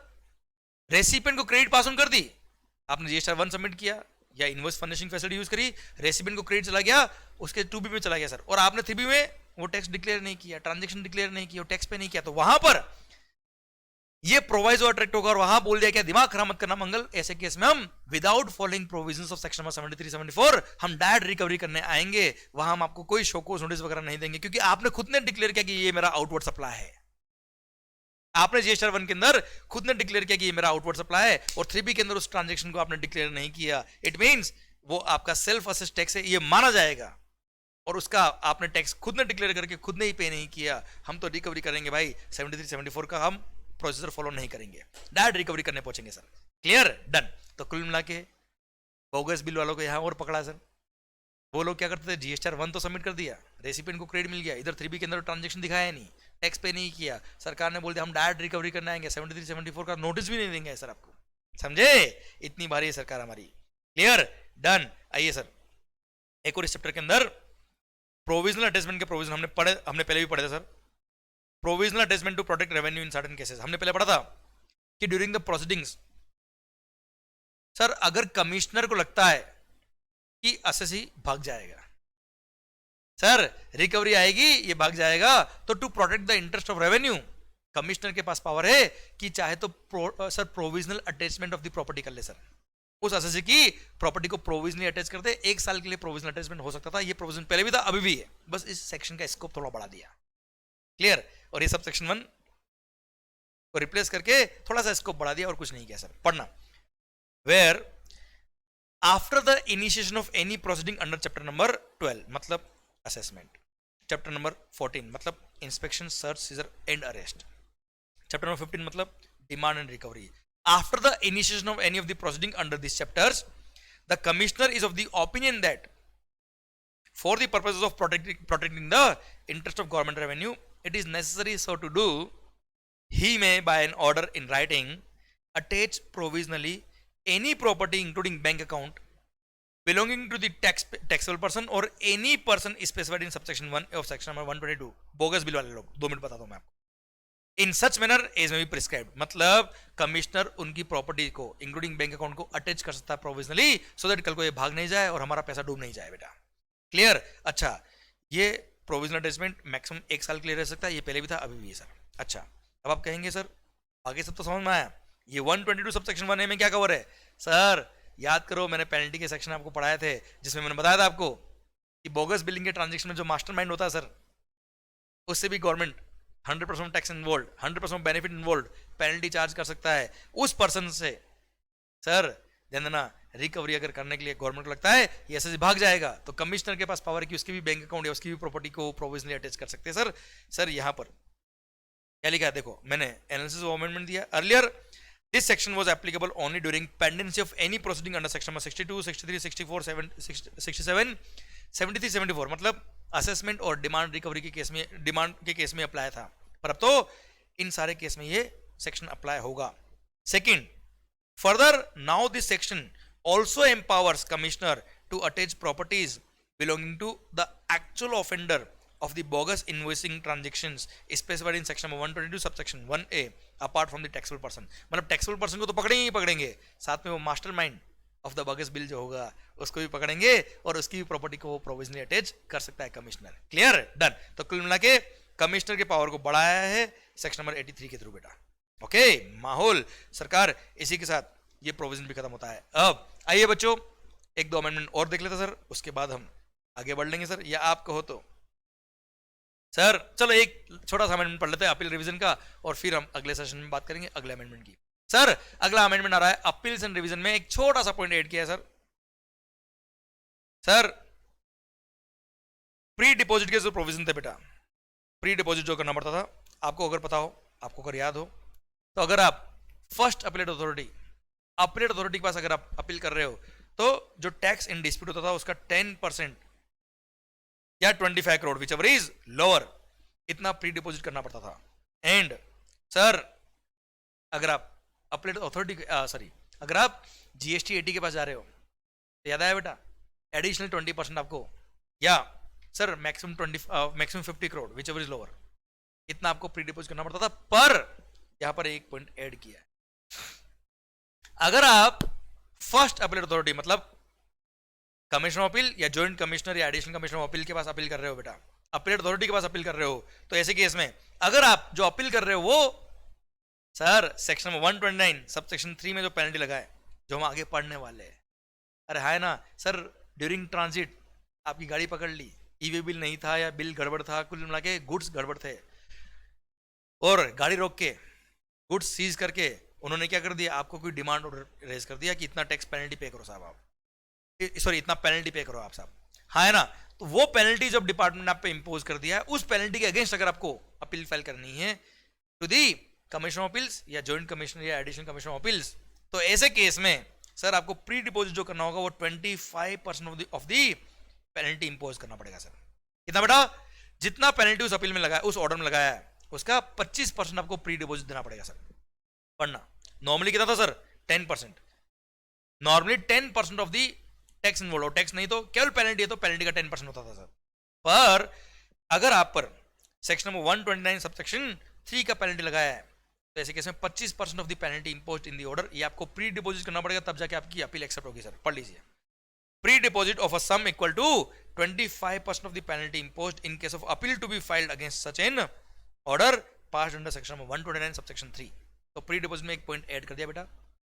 रेसिपिएंट को क्रेडिट पास ऑन कर दी, आपने जीएसटीआर 1 सबमिट किया या इनवॉइस फर्निशिंग फैसिलिटी यूज करी, रेसिपिएंट को क्रेडिट चला गया, उसके 2B में चला गया सर, और आपने 3B में वो टैक्स डिक्लेयर नहीं किया, ट्रांजैक्शन डिक्लेयर नहीं किया, टैक्स पे नहीं किया, तो वहां पर ये प्रोवाइजो अट्रैक्ट होगा और वहां बोल दिया क्या, दिमाग खराब मत करना मंगल, ऐसे केस में हम without following provisions of section 73 74 हम डायरेक्ट रिकवरी करने आएंगे, वहां हम आपको कोई शोकोस नोटिस वगैरह नहीं देंगे, क्योंकि आपने खुद ने डिक्लेयर किया कि ये मेरा आउटवर्ड सप्लाई है। आपने जीएसटीआर 1 के अंदर खुद ने डिक्लेयर किया कि ये मेरा आउटवर्ड सप्लाई है, और 3B के अंदर उस ट्रांजैक्शन को आपने डिक्लेयर नहीं किया, इट मींस वो आपका सेल्फ असेस्ड टैक्स है, ये माना जाएगा, और उसका आपने टैक्स खुद ने डिक्लेयर करके खुद ने ही पे नहीं किया, हम तो रिकवरी करेंगे भाई 73 74 का हम प्रोसीजर फॉलो नहीं करेंगे, डायरेक्ट रिकवरी करने पहुंचेंगे सर। Clear, done. तो कुल मिला के बोगस बिल वालों को यहां और पकड़ा सर। वो लोग क्या करते थे, जीएसटीआर 1 तो सबमिट कर दिया, रेसिपिएंट को क्रेडिट मिल गया, इधर 3B के अंदर ट्रांजैक्शन दिखाया नहीं, टैक्स पे नहीं किया, सरकार ने बोल दिया हम डायरेक्ट रिकवरी करने आएंगे, 73 74 का नोटिस भी नहीं देंगे सर आपको। समझे, इतनी भारी है सरकार हमारी। Clear, done. आइए सर, एक और इस चैप्टर के अंदर प्रोविजनल अटैचमेंट के प्रोविजन हमने पहले भी पढ़े थे sir. Provisional attachment to protect revenue in certain cases हमने पहले पढ़ा था कि ड्यूरिंग द प्रोसीडिंग्स सर अगर कमिश्नर को लगता है कि असेसी भाग जाएगा सर, रिकवरी आएगी ये भाग जाएगा, तो to protect the interest of revenue commissioner के पास पावर है कि चाहे तो sir provisional attachment of the property कर ले सर, उस असेसी की प्रॉपर्टी को प्रोविजनली अटैच करते, 1 साल के लिए प्रोविजनल अटैचमेंट हो सकता था, ये प्रोविजन पहले भी था अभी भी है, बस इस सेक्शन का स्कोप थोड़ा बढ़ा दिया। क्लियर, और ये सब सेक्शन 1 को रिप्लेस करके थोड़ा सा स्कोप बढ़ा दिया और कुछ नहीं किया सर। पढ़ना, where after the initiation of any proceeding under chapter number 12 मतलब असेसमेंट, चैप्टर नंबर 14 मतलब inspection search seizure and arrest, chapter number 15 मतलब demand and recovery. After the initiation of any of the proceeding under these chapters, the commissioner is of the opinion that for the purposes of protecting the interest of government revenue, it is necessary so to do, he may by an order in writing attach provisionally any property including bank account belonging to the taxable person or any person specified in subsection 1 of section number 122। Bogus bill वाले लोग 2 minute बताता हूं मैं आपको। इन such manner as में भी prescribed, मतलब commissioner उनकी प्रॉपर्टी को इंक्लूडिंग बैंक अकाउंट को अटैच कर सकता है प्रोविजनली, सो दैट कल को ये भाग नहीं जाए और हमारा पैसा डूब नहीं जाए बेटा। क्लियर, अच्छा ये प्रोविजनल अटैचमेंट मैक्सिमम 1 साल के लिए रह सकता है, ये पहले भी था अभी भी है सर। अच्छा, अब आप कहेंगे सर आगे सब तो समझ में आया, ये 122 सब सेक्शन 1A में क्या कवर है सर? याद करो मैंने पेनल्टी के सेक्शन आपको पढ़ाए थे जिसमें मैंने बताया था आपको कि बोगस बिलिंग के ट्रांजेक्शन में जो मास्टरमाइंड होता है सर, उससे भी government 100% tax involve, 100% benefit involve, penalty charge कर सकता है उस पर्सन से। सर ध्यान देना, रिकवरी अगर करने के लिए गवर्नमेंट को लगता है ये ऐसे भाग जाएगा तो कमिश्नर के पास पावर है कि उसकी भी बैंक अकाउंट या उसकी भी प्रॉपर्टी को प्रोविजनली अटैच कर सकते हैं सर। सर यहाँ पर क्या लिखा है देखो, मैंने एनालिसिस ऑफ अमेंडमेंट दिया earlier. This section was applicable only during pendency of any proceeding under section number 62, 63, 64, 67, 73, 74, मतलब असेसमेंट और डिमांड रिकवरी के केस में, डिमांड के केस में अप्लाई था, पर अब तो इन सारे केस में ये सेक्शन अप्लाई होगा। Second, further now this section also empowers commissioner to attach properties belonging to the actual offender of the bogus invoicing transactions specified in section 122 subsection 1A apart from the taxable person। मतलब taxable person को तो पकड़ेंगे ही पकड़ेंगे, साथ में वो mastermind of the bogus bill जो होगा उसको भी पकड़ेंगे और उसकी भी प्रॉपर्टी को वो प्रोविजनली अटैच कर सकता है कमिश्नर। Clear, done. तो कुल मिला के कमिश्नर के पावर को बढ़ाया है सेक्शन नंबर 83 के थ्रू बेटा। ओके माहौल सरकार, इसी के साथ ये प्रोविजन भी खत्म होता है। अब आइए बच्चों एक दो अमेंडमेंट और देख लेते सर, उसके बाद हम आगे बढ़ लेंगे सर, या आप कहो तो। सर चलो एक छोटा सा अमेंडमेंट पढ़ लेते हैं अपील रिवीजन का, और फिर हम अगले सेशन में बात करेंगे अगले अमेंडमेंट की। सर अगला अमेंडमेंट आ रहा है अपील्स एंड रिवीजन में, एक छोटा सा पॉइंट ऐड किया है सर। सर प्री डिपॉजिट के जो प्रोविजन थे बेटा, प्री डिपॉजिट जो करना पड़ता था आपको, अगर पता हो, आपको अगर याद हो, तो अगर आप फर्स्ट अपीलेट अथॉरिटी के पास अगर आप अपील कर रहे हो तो जो टैक्स इन डिस्प्यूट होता था उसका 10% या 25 crore which ever is lower, इतना प्री डिपॉजिट करना पड़ता था। एंड सर अगर आप अपीलेट अथॉरिटी अगर आप जीएसटी 80 के पास जा रहे हो तो याद आया बेटा, एडिशनल 20% आपको, या sir maximum 50 crore which ever is lower, इतना आपको प्री डिपॉजिट करना पड़ता था। पर यहां पर एक पॉइंट ऐड किया है, अगर आप फर्स्ट अपीलेट अथॉरिटी मतलब कमिश्नर ऑफ अपील या जॉइंट कमिश्नर या एडिशनल कमिश्नर ऑफ अपील के पास अपील कर रहे हो बेटा, अपीलेट अथॉरिटी के पास अपील कर रहे हो, तो ऐसे केस में अगर आप जो अपील कर रहे हो वो सर सेक्शन 129 सब सेक्शन 3 में जो पेनल्टी लगा है, जो हम आगे पढ़ने वाले हैं, अरे है ना सर, ड्यूरिंग ट्रांजिट आपकी गाड़ी पकड़ ली, ईवी बिल नहीं था या बिल गड़बड़ था, कुल मिला के गुड्स गड़बड़ थे, और गाड़ी रोक के गुड्स सीज करके उन्होंने क्या कर दिया, आपको कोई डिमांड ऑर्डर रेज कर दिया कि इतना टैक्स पेनल्टी पे करो साहब, आप सॉरी इतना पेनल्टी पे करो आप साहब, हाँ है ना। तो वो पेनल्टी जब डिपार्टमेंट ने आप पे इंपोज कर दिया है, उस पेनल्टी के अगेंस्ट अगर आपको अपील फाइल करनी है to the commissioner of appeals या जॉइंट कमिश्नर या एडिशनल कमिश्नर ऑफ अपील्स, तो ऐसे केस में सर आपको प्री डिपॉजिट जो करना होगा वो 25% ऑफ दी पेनल्टी इंपोज करना पड़ेगा सर। कितना बेटा, जितना पेनल्टी उस अपील में लगाया, उस ऑर्डर में लगाया है, उसका 25% आपको प्री डिपॉजिट देना पड़ेगा सर। पढ़ना नॉर्मली कितना था sir, 10%, normally 10% of the tax involve, tax नहीं तो केवल पेनल्टी है तो पेनल्टी का 10% होता था सर। पर अगर आप पर सेक्शन नंबर 129 सबसेक्शन 3 का पेनल्टी लगाया है, तो ऐसे केस में 25% of the penalty imposed in the order, ये आपको प्री डिपॉजिट करना पड़ेगा, तब जाके आपकी अपील एक्सेप्ट होगी सर। पढ़ लीजिए, pre deposit of a sum equal to 25% of the penalty imposed in case of appeal to be filed against such an order passed under section number 129 subsection 3। तो pre deposit में एक point add कर दिया बेटा,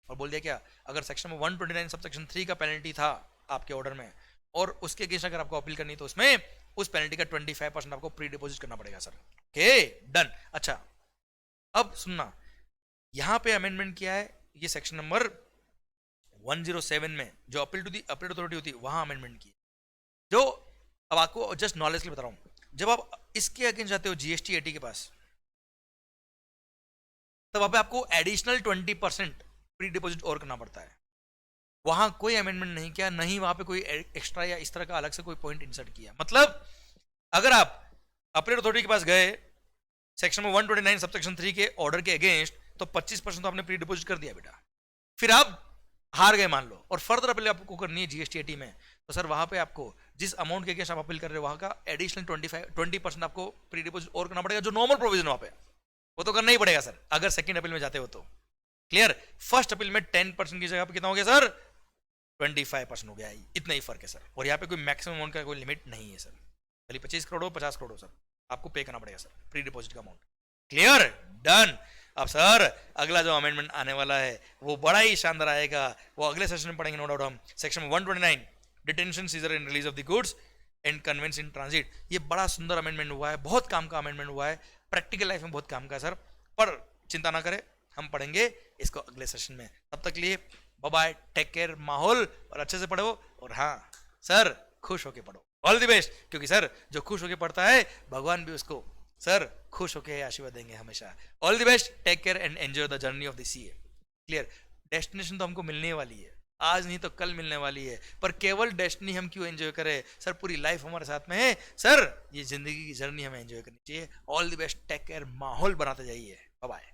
और बोल दिया क्या, अगर सेक्शन नंबर 129 सबसेक्शन 3 का पेनल्टी था आपके ऑर्डर में, और उसके अगेंस्ट अगर आपको अपील करनी, तो उसमें उस पेनल्टी का 25% आपको प्री डिपॉजिट करना पड़ेगा सर। Okay done. अच्छा अब सुनना, यहां पे अमेंडमेंट किया है, ये सेक्शन नंबर 107 में जो appeal to the appeal authority होती है वहां अमेंडमेंट की, जो अब आपको जस्ट नॉलेज के लिए बता रहा हूं, जब आप इसके अगेंस्ट जाते हो जीएसटी 80 के पास, तब वहां पे आपको एडिशनल 20% प्री डिपॉजिट और करना पड़ता है। वहां कोई अमेंडमेंट नहीं किया, नहीं वहां पे कोई एक्स्ट्रा या इस तरह का अलग से कोई पॉइंट इंसर्ट किया। मतलब अगर आप अपील अथॉरिटी के पास गए सेक्शन में 129 सबसेक्शन 3 के ऑर्डर के अगेंस्ट, तो 25% तो आपने प्री डिपॉजिट कर दिया बेटा, फिर आप हार गए मान लो, और फर्दर अपील आपको करनी है जीएसटी 80 में, तो सर वहां पे आपको जिस अमाउंट के अगेंस्ट आप अपील कर रहे हो वहां का एडिशनल 20% आपको प्री डिपॉजिट और करना पड़ेगा, जो नॉर्मल प्रोविजन वहां पे वो तो करना ही पड़ेगा सर, अगर सेकंड अपील में जाते हो तो। क्लियर, फर्स्ट अपील में 10% की जगह पे कितना हो गया सर, 25% हो गया, इतना ही फर्क है सर। और यहाँ पे कोई मैक्सिमम अमाउंट का कोई लिमिट नहीं है सर, भले 25 करोड़ हो 50 करोड़ हो सर, आपको पे करना पड़ेगा सर प्री डिपॉजिट का अमाउंट। Clear, done. अब सर अगला जो अमेंडमेंट आने वाला है वो बड़ा ही शानदार आएगा, वो अगले सेशन में पढ़ेंगे नो डाउट हम। Section 129 detention seizure and release of the goods and conveyance in transit, ये बड़ा सुंदर अमेंडमेंट हुआ है, बहुत काम का अमेंडमेंट हुआ है, प्रैक्टिकल लाइफ में बहुत काम का है सर। पर चिंता ना करें, हम पढ़ेंगे इसको अगले सेशन में। तब तक लिए बाय बाय, टेक केयर, माहौल और अच्छे से पढ़ो, और हाँ सर खुश होके पढ़ो, ऑल द बेस्ट। क्योंकि सर जो खुश होके पढ़ता है भगवान भी उसको सर खुश होके आशीर्वाद देंगे हमेशा। All the best, take care and enjoy the journey of the sea. Clear. Destination तो हमको मिलने वाली है, आज नहीं तो कल मिलने वाली है, पर केवल डेस्टिनी हम क्यों एंजॉय करें सर, पूरी लाइफ हमारे साथ में है सर, ये जिंदगी की जर्नी हमें एंजॉय करनी चाहिए। All the best, take care, माहौल बनाते जाइए, बाय बाय।